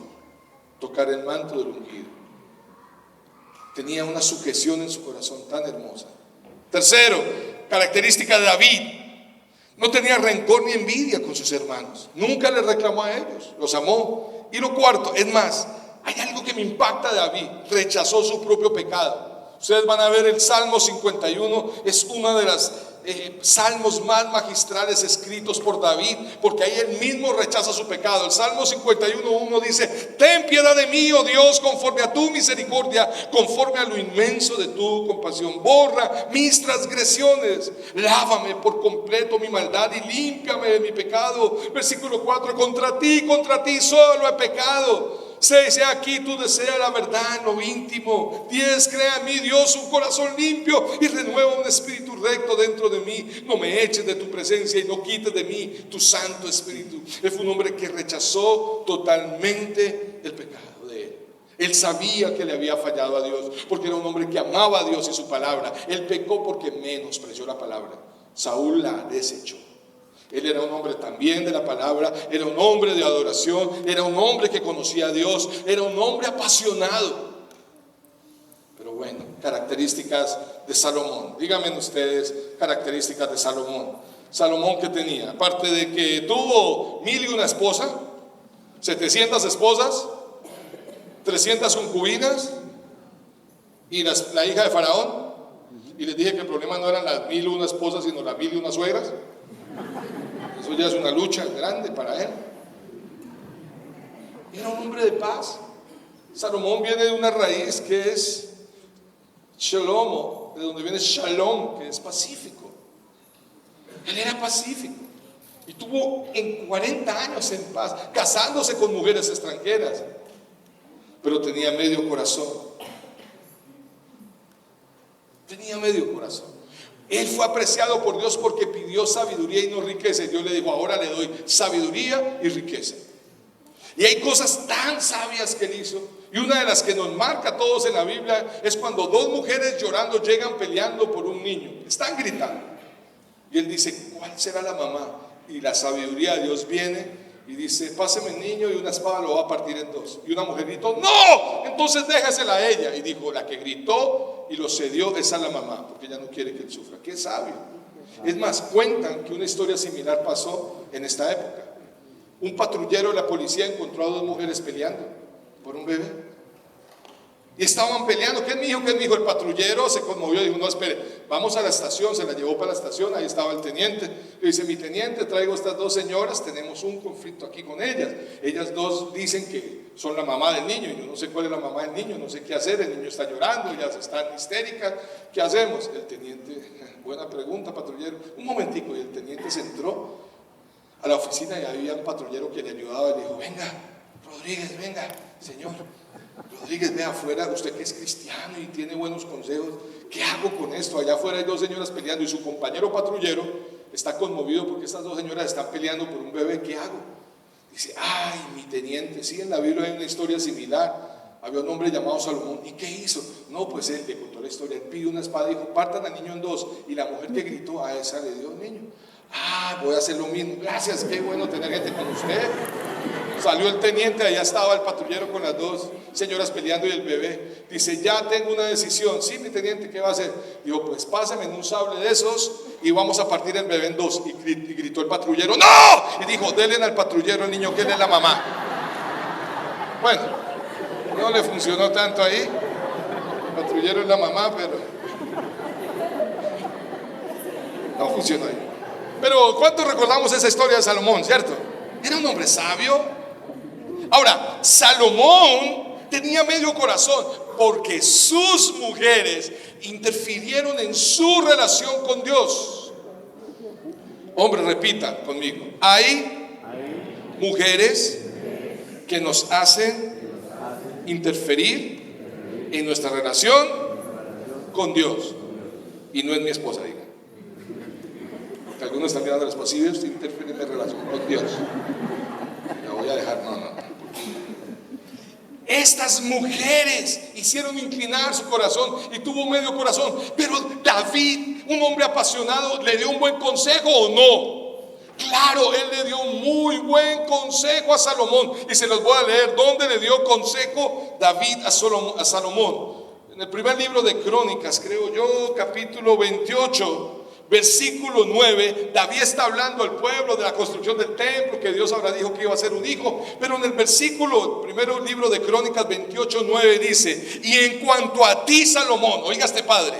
tocar el manto del ungido. Tenía una sujeción en su corazón tan hermosa. Tercero, característica de David: no tenía rencor ni envidia con sus hermanos. Nunca les reclamó a ellos, los amó. Y lo cuarto, es más, hay algo que me impacta de David: rechazó su propio pecado. Ustedes van a ver el Salmo 51, es uno de los salmos más magistrales escritos por David, porque ahí él mismo rechaza su pecado. El Salmo 51:1 dice: ten piedad de mí, oh Dios, conforme a tu misericordia, conforme a lo inmenso de tu compasión. Borra mis transgresiones, lávame por completo mi maldad y límpiame de mi pecado. Versículo 4: contra ti solo he pecado. 6: he aquí tú deseas la verdad en lo íntimo. 10: crea en mí, Dios, un corazón limpio y renueva un espíritu recto dentro de mí. No me eches de tu presencia y no quites de mí tu Santo Espíritu. Él fue un hombre que rechazó totalmente el pecado de él. Él sabía que le había fallado a Dios, porque era un hombre que amaba a Dios y su palabra. Él pecó porque menospreció la palabra. Saúl la desechó. Él era un hombre también de la palabra, era un hombre de adoración, era un hombre que conocía a Dios, era un hombre apasionado. Pero bueno, características de Salomón. Díganme ustedes características de Salomón. Salomón, ¿qué tenía? Aparte de que tuvo 1001 esposas, 700 esposas, 300 concubinas y la hija de Faraón. Y les dije que el problema no eran las 1001 esposas, sino las 1001 suegras. Eso ya es una lucha grande para él. Era un hombre de paz. Salomón viene de una raíz que es Shalom, de donde viene Shalom, que es pacífico. Él era pacífico y tuvo en 40 años en paz, casándose con mujeres extranjeras, pero tenía medio corazón. Tenía medio corazón. Él fue apreciado por Dios porque pidió sabiduría y no riqueza. Y Dios le dijo: ahora le doy sabiduría y riqueza. Y hay cosas tan sabias que él hizo. Y una de las que nos marca a todos en la Biblia es cuando dos mujeres llorando llegan peleando por un niño. Están gritando. Y él dice: ¿cuál será la mamá? Y la sabiduría de Dios viene y dice: páseme el niño y una espada lo va a partir en dos. Y una mujer gritó: ¡no! Entonces déjasela a ella. Y dijo: la que gritó y lo cedió, esa es la mamá, porque ella no quiere que él sufra. ¡Qué sabio! Es más, cuentan que una historia similar pasó en esta época. Un patrullero de la policía encontró a dos mujeres peleando por un bebé. Y estaban peleando. ¿Qué es mi hijo? ¿Qué es mi hijo? El patrullero se conmovió y dijo: no, espere, vamos a la estación. Se la llevó para la estación. Ahí estaba el teniente. Le dice: mi teniente, traigo estas dos señoras, tenemos un conflicto aquí con ellas. Ellas dos dicen que son la mamá del niño, y yo no sé cuál es la mamá del niño, no sé qué hacer. El niño está llorando, ellas están histéricas. ¿Qué hacemos? El teniente: buena pregunta, patrullero. Un momentico. Y el teniente se entró a la oficina y había un patrullero que le ayudaba y le dijo: venga, Rodríguez, venga, señor Rodríguez, ve afuera, usted que es cristiano y tiene buenos consejos, ¿qué hago con esto? Allá afuera hay dos señoras peleando y su compañero patrullero está conmovido porque estas dos señoras están peleando por un bebé. ¿Qué hago? Dice: ay, mi teniente. Sí, en la Biblia hay una historia similar. Había un hombre llamado Salomón. ¿Y qué hizo? No, pues él le contó la historia. Él pidió una espada y dijo: partan al niño en dos. Y la mujer que gritó, a esa le dio el niño. Voy a hacer lo mismo. Gracias, qué bueno tener gente con usted. Salió el teniente, allá estaba el patrullero con las dos señoras peleando y el bebé. Dice: ya tengo una decisión. Sí, mi teniente, ¿qué va a hacer? Digo: pues pásame en un sable de esos y vamos a partir el bebé en dos. Y gritó el patrullero: ¡no! Y dijo: denle al patrullero el niño, que él es la mamá. Bueno, no le funcionó tanto ahí. El patrullero es la mamá, pero no funcionó ahí. Pero ¿cuántos recordamos esa historia de Salomón, cierto? Era un hombre sabio. Ahora, Salomón tenía medio corazón porque sus mujeres interfirieron en su relación con Dios. Hombre, repita conmigo: hay mujeres que nos hacen interferir en nuestra relación con Dios. Y no es mi esposa, diga. Porque algunos están mirando a la esposa: si Dios interfiere en mi relación con Dios, la voy a dejar. No. Estas mujeres hicieron inclinar su corazón y tuvo medio corazón. Pero David, un hombre apasionado, ¿le dio un buen consejo o no? Claro, él le dio un muy buen consejo a Salomón. Y se los voy a leer. ¿Dónde le dio consejo David a Salomón? En el primer libro de Crónicas, creo yo, capítulo 28. Versículo 9, David está hablando al pueblo de la construcción del templo, que Dios habrá dicho que iba a ser un hijo. Pero en el versículo, primero libro de Crónicas 28, 9 dice: y en cuanto a ti, Salomón, oiga este padre,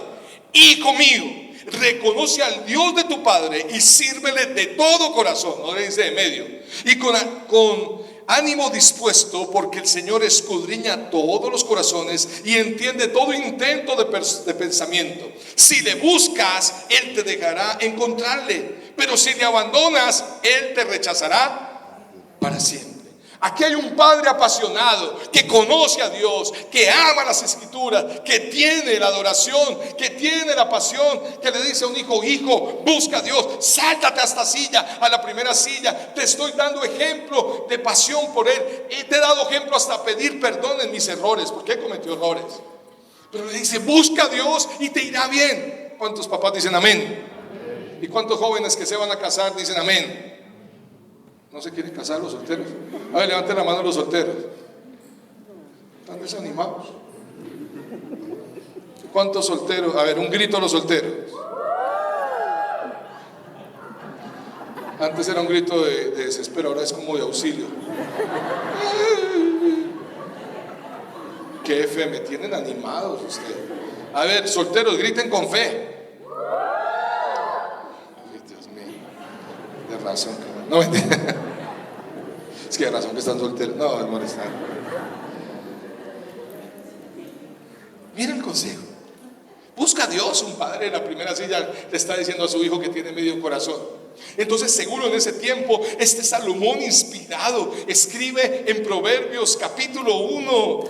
hijo mío, reconoce al Dios de tu padre y sírvele de todo corazón. No le dice de medio. Y con ánimo dispuesto, porque el Señor escudriña todos los corazones y entiende todo intento de pensamiento. Si le buscas, Él te dejará encontrarle, pero si le abandonas, Él te rechazará para siempre. Aquí hay un padre apasionado que conoce a Dios, que ama las escrituras, que tiene la adoración, que tiene la pasión, que le dice a un hijo: hijo, busca a Dios, sáltate a esta silla, a la primera silla. Te estoy dando ejemplo de pasión por Él. Y te he dado ejemplo hasta pedir perdón en mis errores, porque he cometido errores. Pero le dice: busca a Dios y te irá bien. ¿Cuántos papás dicen amén? ¿Y cuántos jóvenes que se van a casar dicen amén? ¿No se quieren casar los solteros? A ver, levanten la mano los solteros. Están desanimados. ¿Cuántos solteros? A ver, un grito a los solteros. Antes era un grito de desespero, ahora es como de auxilio. Qué fe, me tienen animados ustedes. A ver, solteros, griten con fe. Ay, Dios mío. De razón, no, es que de razón que están solteros. No, es molestar. Mira el consejo. Busca a Dios. Un padre en la primera silla le está diciendo a su hijo que tiene medio corazón. Entonces, seguro en ese tiempo, este Salomón inspirado escribe en Proverbios capítulo 1,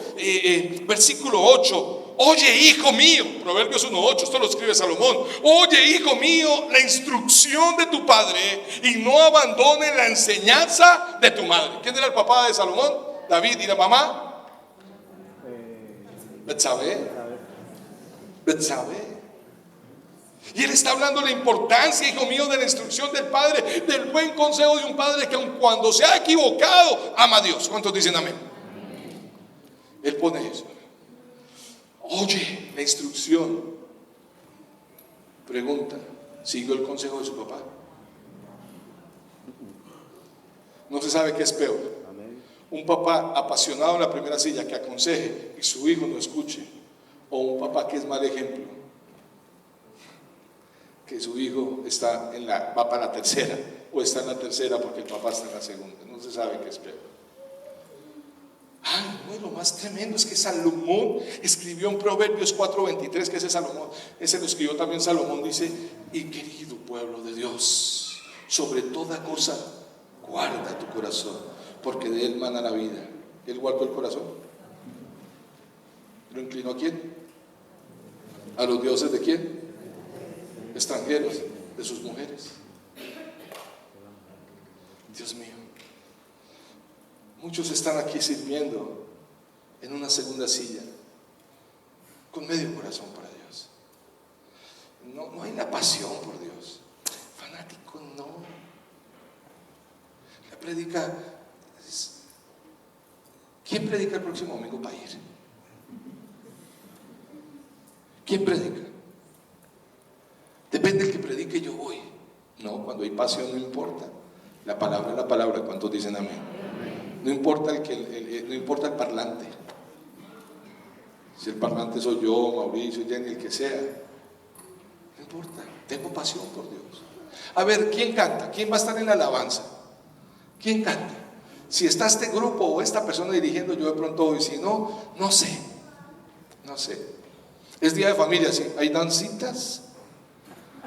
versículo 8: oye, hijo mío, Proverbios 1:8, esto lo escribe Salomón. Oye, hijo mío, la instrucción de tu padre y no abandone la enseñanza de tu madre. ¿Quién era el papá de Salomón? David. ¿Y la mamá? Betsabé. Y él está hablando de la importancia, hijo mío, de la instrucción del padre, del buen consejo de un padre que aun cuando se ha equivocado, ama a Dios. ¿Cuántos dicen amén? Él pone eso. Oye, la instrucción. Pregunta: ¿siguió el consejo de su papá? No se sabe qué es peor: un papá apasionado en la primera silla que aconseje y su hijo no escuche, o un papá que es mal ejemplo, que su hijo va para la tercera, o está en la tercera porque el papá está en la segunda. No se sabe qué es peor. No, lo más tremendo es que Salomón escribió en Proverbios 4:23, que ese Salomón, ese lo escribió también Salomón, dice: y querido pueblo de Dios, sobre toda cosa guarda tu corazón, porque de él mana la vida. Él guardó el corazón. ¿Lo inclinó a quién? ¿A los dioses de quién? Extranjeros, de sus mujeres. Dios mío, muchos están aquí sirviendo en una segunda silla, con medio corazón para Dios. No hay la pasión por Dios. Fanático, no. La predica. ¿Quién predica el próximo domingo para ir? ¿Quién predica? Depende del que predique, yo voy. No, cuando hay pasión no importa. La palabra es la palabra. ¿Cuántos dicen amén? No importa no importa el parlante. Si el parlante soy yo, Mauricio, Jenny, el que sea. No importa. Tengo pasión por Dios. A ver, ¿quién canta? ¿Quién va a estar en la alabanza? ¿Quién canta? Si está este grupo o esta persona dirigiendo, yo de pronto voy. Si no, no sé. No sé. Es día de familia, ¿sí? ¿Hay dancitas?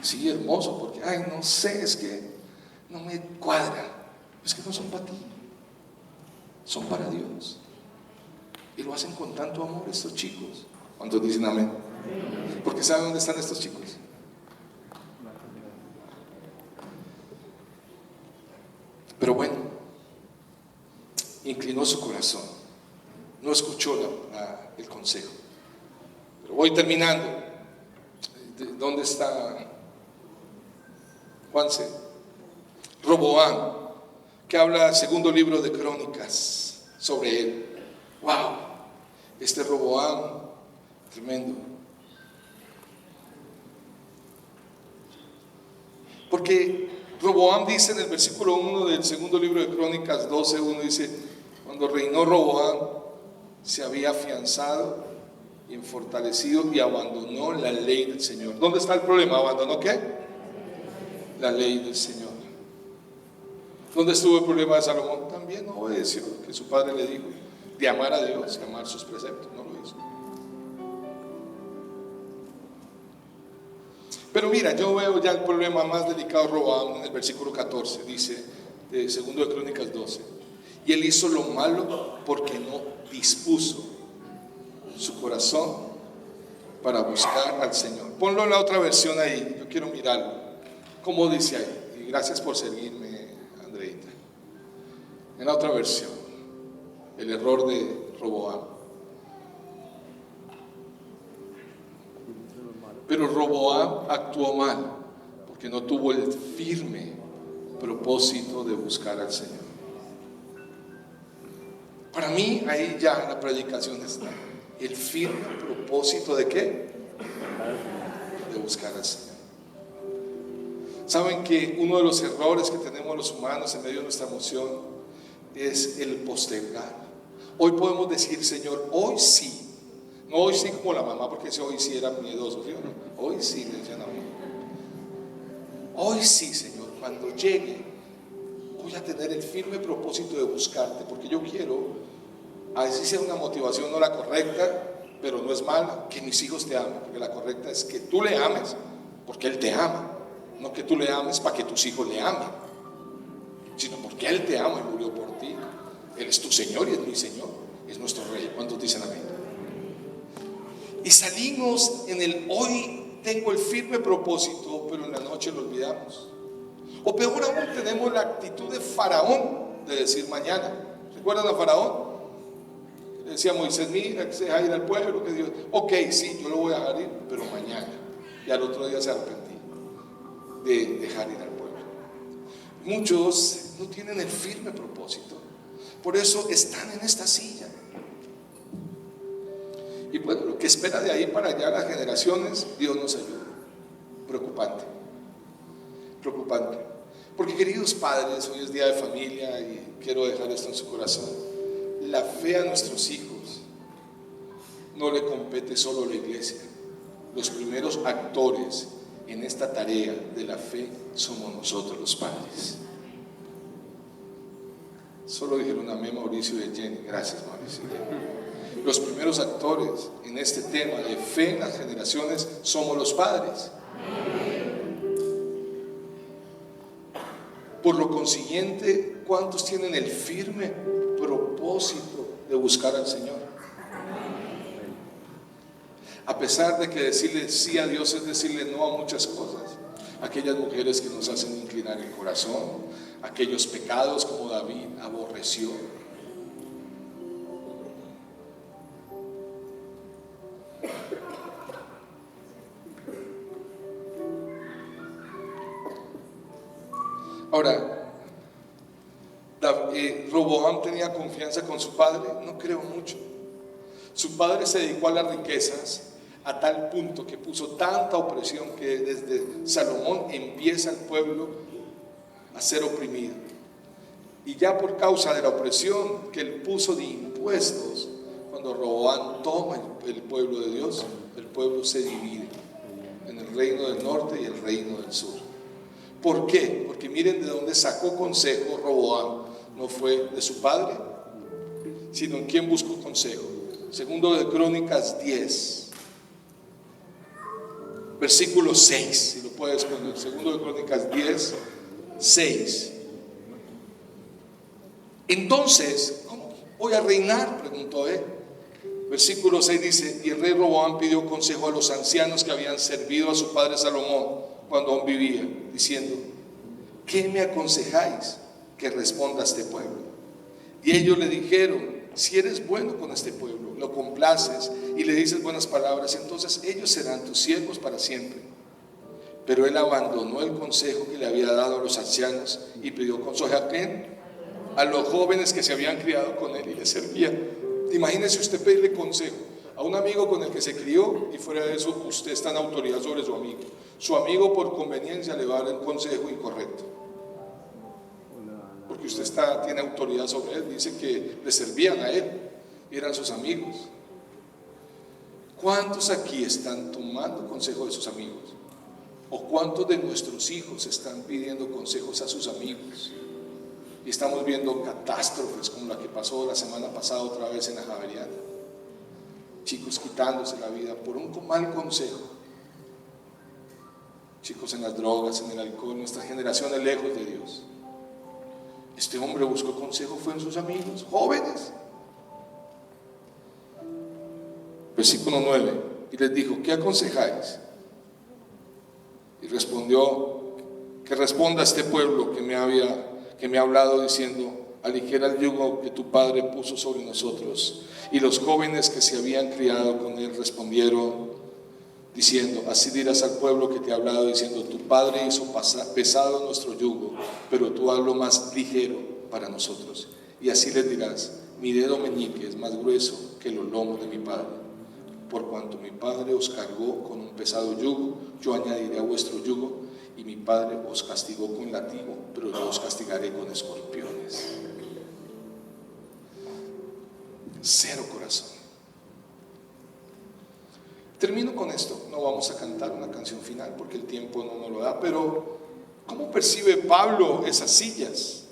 Sí, hermoso, porque, no sé, es que no me cuadra. Es que no son para ti, son para Dios. Y lo hacen con tanto amor estos chicos. ¿Cuántos dicen amén? Porque ¿saben dónde están estos chicos? Pero bueno, inclinó su corazón, no escuchó el consejo. Pero voy terminando. ¿Dónde está Juanse? Roboam, que habla segundo libro de Crónicas sobre él. ¡Wow! Este Roboam, tremendo. Porque Roboam dice en el versículo 1 del segundo libro de Crónicas 12:1, dice: cuando reinó Roboam, se había afianzado y fortalecido y abandonó la ley del Señor. ¿Dónde está el problema? ¿Abandonó qué? La ley del Señor. ¿Dónde estuvo el problema de Salomón? También no obedeció lo que su padre le dijo, de amar a Dios, de amar sus preceptos. No lo hizo. Pero mira, yo veo ya el problema más delicado de Roboam en el versículo 14, dice, de 2 de Crónicas 12: y él hizo lo malo porque no dispuso su corazón para buscar al Señor. Ponlo en la otra versión ahí, yo quiero mirarlo, cómo dice ahí. Y gracias por seguirme, Andreita. En la otra versión, el error de Roboam. Pero Roboam actuó mal porque no tuvo el firme propósito de buscar al Señor. Para mí ahí ya la predicación está. El firme propósito ¿de qué? De buscar al Señor. Saben que uno de los errores que tenemos los humanos en medio de nuestra emoción es el postergar. Hoy podemos decir: Señor, hoy sí. No hoy sí como la mamá, porque ese hoy sí era miedoso, ¿sí o no? Hoy sí, le decían a mí. Hoy sí, Señor, cuando llegue voy a tener el firme propósito de buscarte, porque yo quiero, a veces sea una motivación no la correcta, pero no es mala, que mis hijos te amen, porque la correcta es que tú le ames porque Él te ama, no que tú le ames para que tus hijos le amen, sino porque Él te ama y murió por ti. Él es tu Señor y es mi Señor, es nuestro Rey. ¿Cuántos dicen amén? Y salimos en el hoy tengo el firme propósito, pero en la noche lo olvidamos. O peor aún, tenemos la actitud de Faraón de decir mañana. ¿Recuerdan a Faraón? Le decía a Moisés: mira, que se deja ir al pueblo, que Dios, ok, sí, yo lo voy a dejar ir, pero mañana. Y al otro día se arrepentí de dejar ir al pueblo. Muchos no tienen el firme propósito, por eso están en esta silla. Y bueno, lo que espera de ahí para allá las generaciones, Dios nos ayude. Preocupante, preocupante. Porque, queridos padres, hoy es día de familia y quiero dejar esto en su corazón. La fe a nuestros hijos no le compete solo a la iglesia. Los primeros actores en esta tarea de la fe somos nosotros, los padres. Solo dijeron amén Mauricio y Jenny. Gracias, Mauricio. Los primeros actores en este tema de fe en las generaciones somos los padres. Por lo consiguiente, ¿cuántos tienen el firme propósito de buscar al Señor? A pesar de que decirle sí a Dios es decirle no a muchas cosas. Aquellas mujeres que nos hacen inclinar el corazón, aquellos pecados como David aborreció. ¿Roboam tenía confianza con su padre? No creo mucho. Su padre se dedicó a las riquezas a tal punto que puso tanta opresión que desde Salomón empieza el pueblo a ser oprimido. Y ya por causa de la opresión que él puso de impuestos, cuando Roboam toma el pueblo de Dios, el pueblo se divide en el reino del norte y el reino del sur. ¿Por qué? Porque miren de dónde sacó consejo Roboam. No fue de su padre, sino en quién buscó consejo. Segundo de Crónicas 10, versículo 6, si lo puedes poner. Segundo de Crónicas 10, 6. Entonces, ¿cómo voy a reinar?, preguntó él. Versículo 6 dice: y el rey Roboam pidió consejo a los ancianos que habían servido a su padre Salomón cuando aún vivía, diciendo: ¿qué me aconsejáis que responda a este pueblo? Y ellos le dijeron: si eres bueno con este pueblo, lo complaces y le dices buenas palabras, entonces ellos serán tus siervos para siempre. Pero él abandonó el consejo que le había dado a los ancianos y pidió consejo ¿a quién? A los jóvenes que se habían criado con él y le servían. Imagínese usted pedirle consejo a un amigo con el que se crió, y fuera de eso usted está en autoridad sobre su amigo. Su amigo por conveniencia le va a dar un consejo incorrecto, porque usted tiene autoridad sobre él. Dice que le servían a él, eran sus amigos. ¿Cuántos aquí están tomando consejo de sus amigos? ¿O cuántos de nuestros hijos están pidiendo consejos a sus amigos? Y estamos viendo catástrofes como la que pasó la semana pasada otra vez en la Javeriana. Chicos quitándose la vida por un mal consejo. Chicos en las drogas, en el alcohol, nuestra generación es lejos de Dios. Este hombre buscó consejo, fue en sus amigos, jóvenes. Versículo 9, y les dijo: ¿qué aconsejáis? Y respondió: que responda a este pueblo que me ha hablado diciendo: aligera el yugo que tu padre puso sobre nosotros. Y los jóvenes que se habían criado con él respondieron diciendo: así dirás al pueblo que te ha hablado diciendo: tu padre hizo pesado nuestro yugo, pero tú hazlo más ligero para nosotros. Y así les dirás: mi dedo meñique es más grueso que los lomos de mi padre. Por cuanto mi padre os cargó con un pesado yugo, yo añadiré a vuestro yugo. Y mi padre os castigó con látigo, pero yo os castigaré con escorpiones. Cero corazón. Termino con esto. No vamos a cantar una canción final porque el tiempo no nos lo da, pero ¿cómo percibe Pablo esas sillas?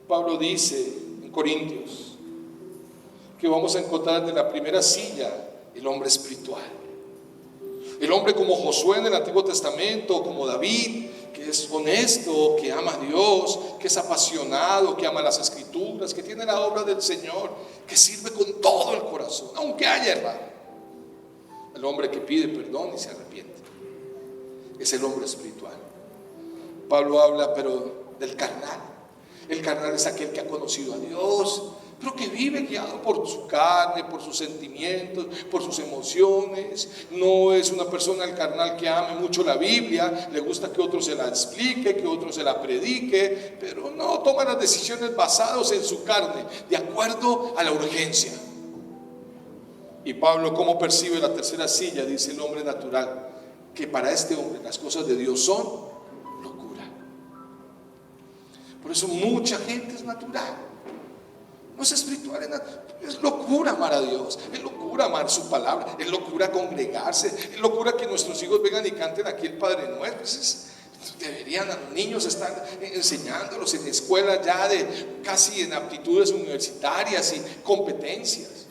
Pablo dice en Corintios que vamos a encontrar de la primera silla el hombre espiritual. El hombre como Josué en el Antiguo Testamento, como David, que es honesto, que ama a Dios, que es apasionado, que ama las Escrituras, que tiene la obra del Señor, que sirve con todo el corazón, aunque haya errado. El hombre que pide perdón y se arrepiente es el hombre espiritual. Pablo habla pero del carnal. El carnal es aquel que ha conocido a Dios, pero que vive guiado por su carne, por sus sentimientos, por sus emociones. No es una persona, el carnal, que ame mucho la Biblia, le gusta que otro se la explique, que otro se la predique, pero no toma las decisiones basadas en su carne, de acuerdo a la urgencia. Y Pablo, ¿cómo percibe la tercera silla? Dice el hombre natural, que para este hombre las cosas de Dios son locura. Por eso mucha gente es natural. No es espiritual, es locura amar a Dios, es locura amar su palabra, es locura congregarse, es locura que nuestros hijos vengan y canten aquí el Padre Nuestro. Deberían a los niños estar enseñándolos en escuelas ya de casi en aptitudes universitarias y competencias.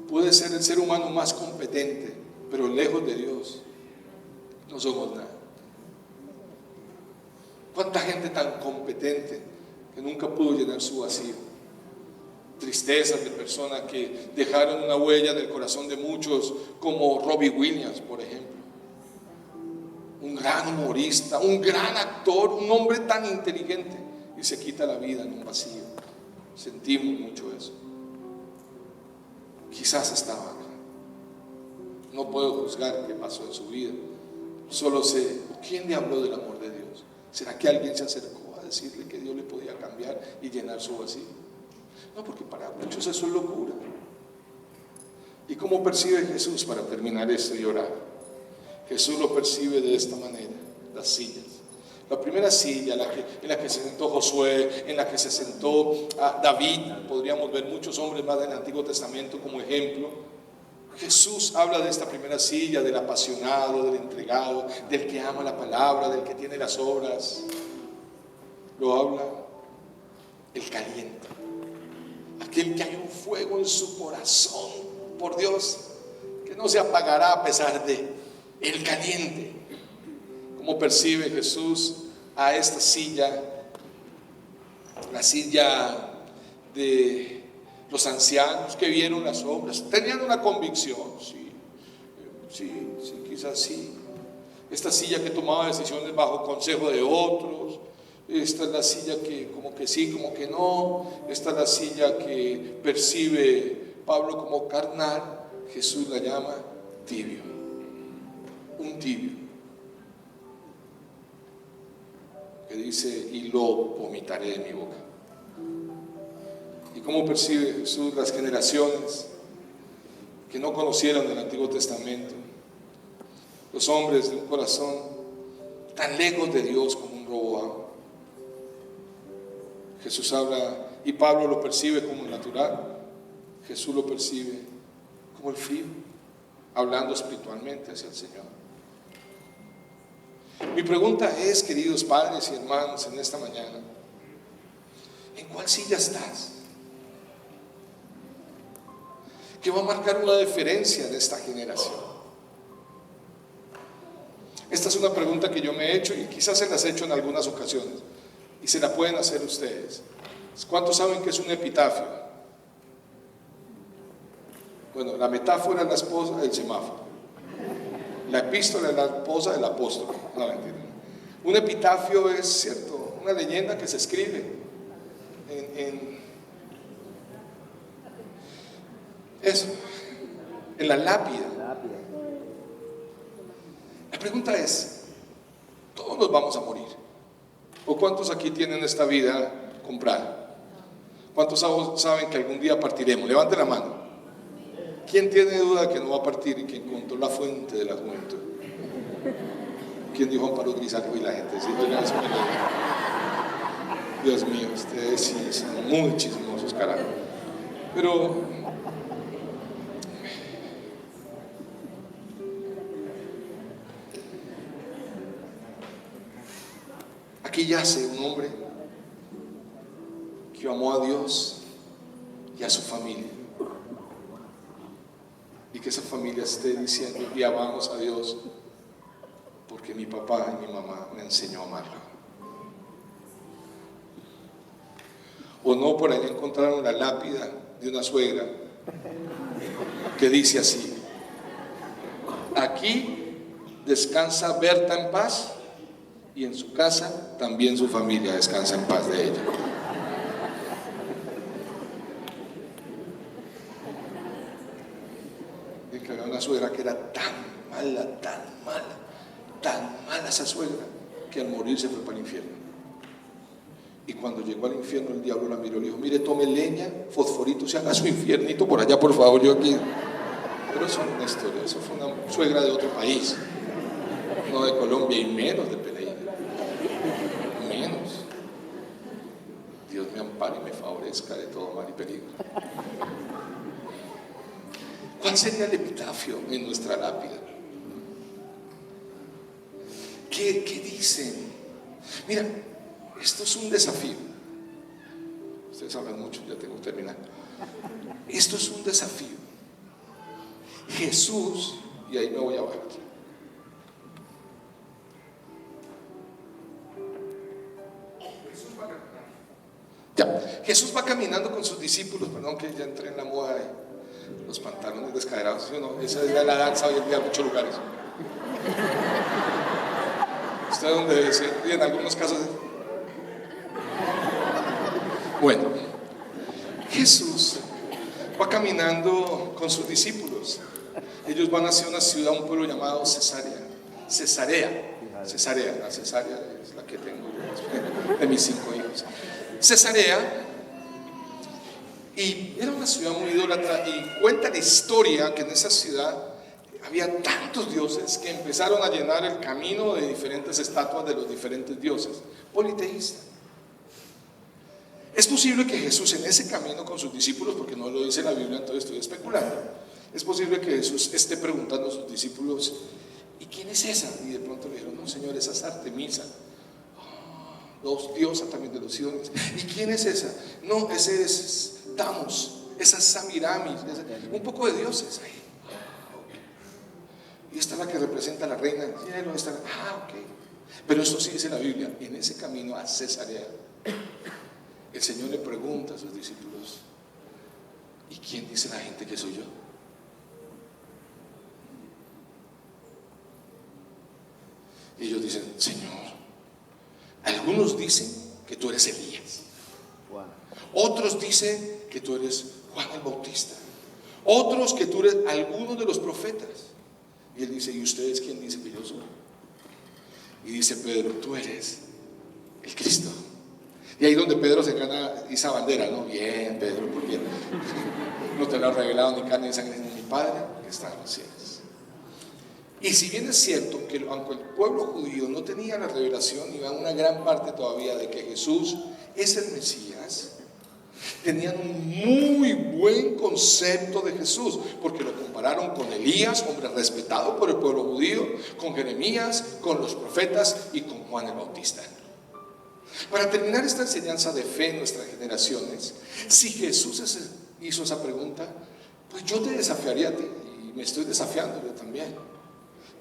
Puede ser el ser humano más competente, pero lejos de Dios no somos nada. ¿Cuánta gente tan competente que nunca pudo llenar su vacío? Tristezas de personas que dejaron una huella en el corazón de muchos, como Robbie Williams, por ejemplo. Un gran humorista, un gran actor, un hombre tan inteligente, y se quita la vida en un vacío. Sentimos mucho eso. Quizás estaba acá. No puedo juzgar qué pasó en su vida. Solo sé, ¿quién le habló del amor de Dios? ¿Será que alguien se acercó a decirle que Dios le podía cambiar y llenar su vacío. No, porque para muchos eso es locura. ¿Y cómo percibe Jesús, para terminar esto y orar? Jesús lo percibe de esta manera: las sillas. La primera silla en la que se sentó Josué, en la que se sentó David, podríamos ver muchos hombres más del Antiguo Testamento como ejemplo. Jesús habla de esta primera silla, del apasionado, del entregado, del que ama la palabra, del que tiene las obras. Lo habla el caliente, aquel que hay un fuego en su corazón por Dios, que no se apagará a pesar de el caliente. ¿Cómo percibe Jesús a esta silla? La silla de los ancianos que vieron las obras, tenían una convicción, sí, quizás sí. Esta silla que tomaba decisiones bajo consejo de otros. Esta es la silla que como que sí, como que no. Esta es la silla que percibe Pablo como carnal. Jesús la llama tibio, un tibio, que dice: y lo vomitaré de mi boca. ¿Y cómo percibe Jesús las generaciones que no conocieron el Antiguo Testamento? Los hombres de un corazón tan lejos de Dios como un Roboam. Jesús habla, y Pablo lo percibe como natural. Jesús lo percibe como el frío, hablando espiritualmente hacia el Señor. Mi pregunta es, queridos padres y hermanos, en esta mañana: ¿en cuál silla estás? ¿Qué va a marcar una diferencia de esta generación? Esta es una pregunta que yo me he hecho y quizás se las he hecho en algunas ocasiones, y se la pueden hacer ustedes. ¿Cuántos saben que es un epitafio? Bueno, la metáfora es la esposa del semáforo, la epístola es la esposa del apóstol. No, mentira. Un epitafio es, cierto, una leyenda que se escribe en la lápida. La pregunta es: ¿todos nos vamos a morir? ¿O cuántos aquí tienen esta vida comprada? ¿Cuántos saben que algún día partiremos? Levante la mano. ¿Quién tiene duda que no va a partir y que encontró la fuente de la juventud? ¿Quién dijo Amparo Grisalgo? Y la gente, sí, Dios mío, ustedes sí son muy chismosos, carajo. Pero aquí yace un hombre que amó a Dios y a su familia, y que esa familia esté diciendo: y amamos a Dios porque mi papá y mi mamá me enseñó a amarlo. O no, por ahí encontraron la lápida de una suegra que dice así: aquí descansa Berta en paz, y en su casa también su familia descansa en paz de ella. Y que había una suegra que era tan mala esa suegra, que al morir se fue para el infierno. Y cuando llegó al infierno, el diablo la miró y le dijo: mire, tome leña, fosforito, se haga su infiernito por allá, por favor, yo aquí. Pero eso no es una historia, eso fue una suegra de otro país, no de Colombia, y menos de Pereira. Menos. Dios me ampare y me favorezca de todo mal y peligro. ¿Cuál sería el epitafio en nuestra lápida? ¿Qué dicen? Mira, esto es un desafío. Ustedes hablan mucho, ya tengo que terminar. Esto es un desafío. Jesús, y ahí me voy a bajar. Jesús va caminando con sus discípulos, perdón que ya entré en la moda de los pantalones descaderados, ¿sí o no? Esa es la danza hoy en día en muchos lugares. ¿Usted dónde se en algunos casos? Bueno, Jesús va caminando con sus discípulos. Ellos van hacia una ciudad, un pueblo llamado Cesarea. La Cesarea es la que tengo yo. de mis 5 hijos. Cesarea, y era una ciudad muy idólatra, y cuenta la historia que en esa ciudad había tantos dioses que empezaron a llenar el camino de diferentes estatuas de los diferentes dioses, politeísta. Es posible que Jesús en ese camino con sus discípulos, porque no lo dice la Biblia, entonces estoy especulando, es posible que Jesús esté preguntando a sus discípulos, ¿y quién es esa? Y de pronto le dijeron, no Señor, esa es Artemisa, diosa también de los ídolos. ¿Y quién es esa? No, ese es Damos, esa es Samiramis, un poco de dioses ahí. Y esta es la que representa a la reina del cielo, esta, ok. Pero esto sí dice la Biblia, en ese camino a Cesarea, el Señor le pregunta a sus discípulos, ¿y quién dice la gente que soy yo? Y ellos dicen, Señor, algunos dicen que tú eres Elías, otros dicen que tú eres Juan el Bautista, otros que tú eres alguno de los profetas. Y él dice, ¿y ustedes quién dicen que yo soy? Y dice Pedro, tú eres el Cristo. Y ahí donde Pedro se gana esa bandera, ¿no? Bien, Pedro, porque no te lo ha revelado ni carne ni sangre ni mi Padre que está en los cielos. Y si bien es cierto que aunque el pueblo judío no tenía la revelación, iba una gran parte todavía de que Jesús es el Mesías, tenían un muy buen concepto de Jesús, porque lo compararon con Elías, hombre respetado por el pueblo judío, con Jeremías, con los profetas y con Juan el Bautista. Para terminar esta enseñanza de fe en nuestras generaciones, si Jesús hizo esa pregunta, pues yo te desafiaría a ti, y me estoy desafiando yo también.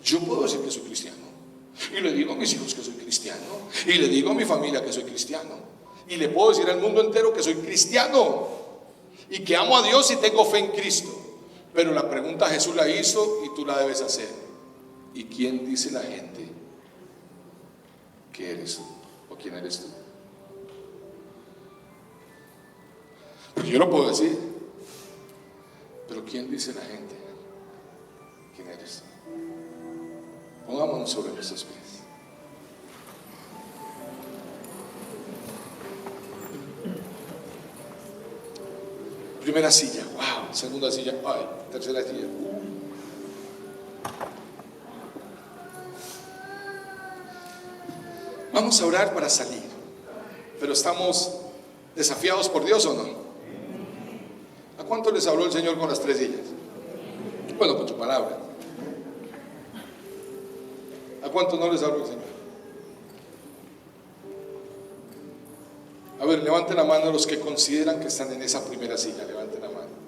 Yo puedo decir que soy cristiano, y le digo a mis hijos que soy cristiano, y le digo a mi familia que soy cristiano, y le puedo decir al mundo entero que soy cristiano, y que amo a Dios y tengo fe en Cristo. Pero la pregunta Jesús la hizo y tú la debes hacer. ¿Y quién dice la gente que eres tú? ¿O quién eres tú? Porque yo lo puedo decir, pero ¿quién dice la gente quién eres tú? Pongámonos sobre nuestros pies. Primera silla, wow. Segunda silla, ay. Tercera silla, Vamos a orar para salir, pero estamos desafiados por Dios, ¿o no? ¿A cuánto les habló el Señor con las 3 sillas? Bueno, con su palabra. ¿A cuánto no les habló el Señor? A ver, levanten la mano los que consideran que están en esa primera silla. Levanten la mano.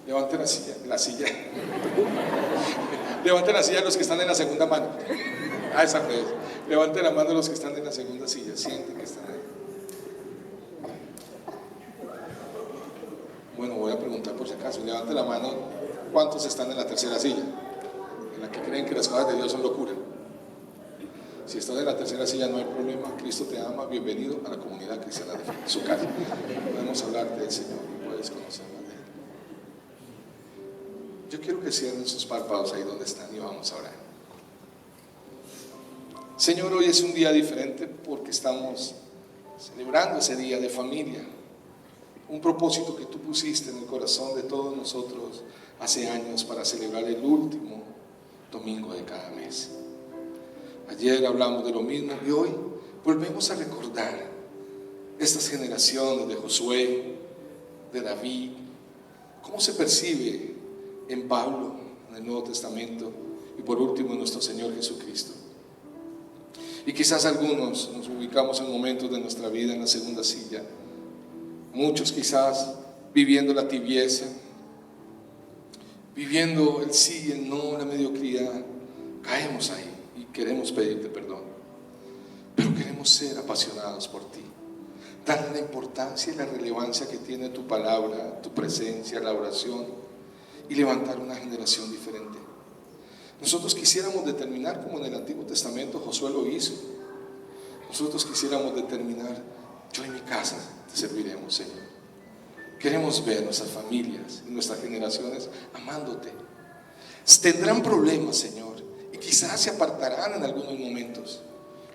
Levanten la silla. Levanten la silla los que están en la segunda mano. Esa vez. Levanten la mano los que están en la segunda silla. Sienten que están ahí. Bueno, voy a preguntar por si acaso. Levanten la mano. ¿Cuántos están en la tercera silla? En la que creen que las cosas de Dios son locura. Si estás en la tercera silla no hay problema. Cristo te ama. Bienvenido a la comunidad cristiana de su casa. Podemos hablarte del Señor y puedes conocer más de Él. Yo quiero que cierren sus párpados ahí donde están y vamos a orar. Señor, hoy es un día diferente porque estamos celebrando ese día de familia. Un propósito que tú pusiste en el corazón de todos nosotros hace años para celebrar el último domingo de cada mes. Ayer hablamos de lo mismo y hoy volvemos a recordar estas generaciones de Josué, de David, cómo se percibe en Pablo, en el Nuevo Testamento, y por último en nuestro Señor Jesucristo. Y quizás algunos nos ubicamos en momentos de nuestra vida en la segunda silla, muchos quizás viviendo la tibieza, viviendo el sí y el no, la mediocridad. Caemos ahí y queremos pedirte perdón, pero queremos ser apasionados por ti, darle la importancia y la relevancia que tiene tu palabra, tu presencia, la oración, y levantar una generación diferente. Nosotros quisiéramos determinar, como en el Antiguo Testamento Josué lo hizo, nosotros quisiéramos determinar: yo en mi casa te serviremos, Señor. Queremos ver nuestras familias y nuestras generaciones amándote, tendrán problemas, Señor, y quizás se apartarán en algunos momentos,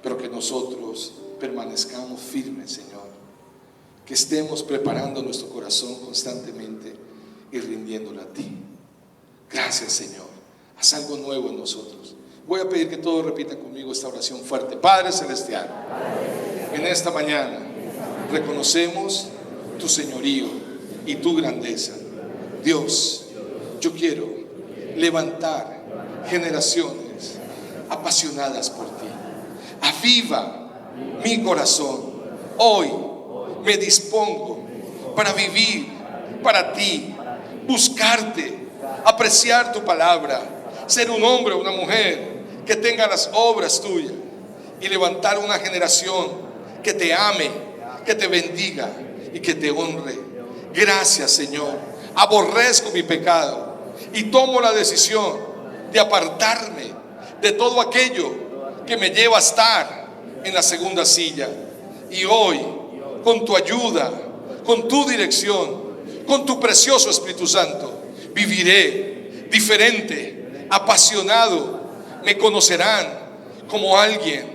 pero que nosotros permanezcamos firmes, Señor, que estemos preparando nuestro corazón constantemente y rindiéndolo a ti. Gracias, Señor. Haz algo nuevo en nosotros. Voy a pedir que todos repitan conmigo esta oración fuerte. Padre Celestial, en esta mañana reconocemos tu señorío y tu grandeza. Dios, yo quiero levantar generaciones apasionadas por ti. Aviva mi corazón. Hoy me dispongo para vivir para ti, buscarte, apreciar tu palabra, ser un hombre o una mujer que tenga las obras tuyas y levantar una generación que te ame, que te bendiga y que te honre. Gracias, Señor. Aborrezco mi pecado y tomo la decisión de apartarme de todo aquello que me lleva a estar en la segunda silla. Y hoy, con tu ayuda, con tu dirección, con tu precioso Espíritu Santo, viviré diferente, apasionado. Me conocerán como alguien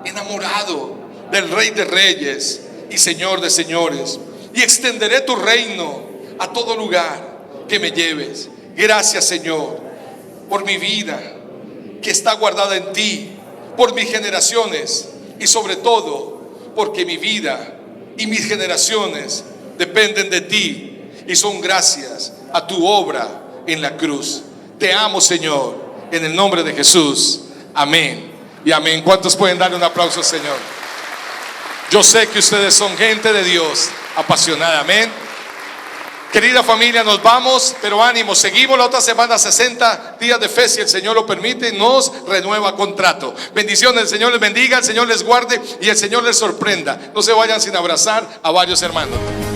enamorado del Rey de Reyes y Señor de Señores, y extenderé tu reino a todo lugar que me lleves. Gracias, Señor, por mi vida que está guardada en ti, por mis generaciones y sobre todo porque mi vida y mis generaciones dependen de ti y son gracias a tu obra en la cruz. Te amo, Señor, en el nombre de Jesús. Amén y amén. ¿Cuántos pueden darle un aplauso al Señor? Yo sé que ustedes son gente de Dios apasionada. Amén. Querida familia, nos vamos, pero ánimo, seguimos la otra semana, 60 días de fe, si el Señor lo permite, nos renueva contrato. Bendiciones, el Señor les bendiga, el Señor les guarde y el Señor les sorprenda. No se vayan sin abrazar a varios hermanos.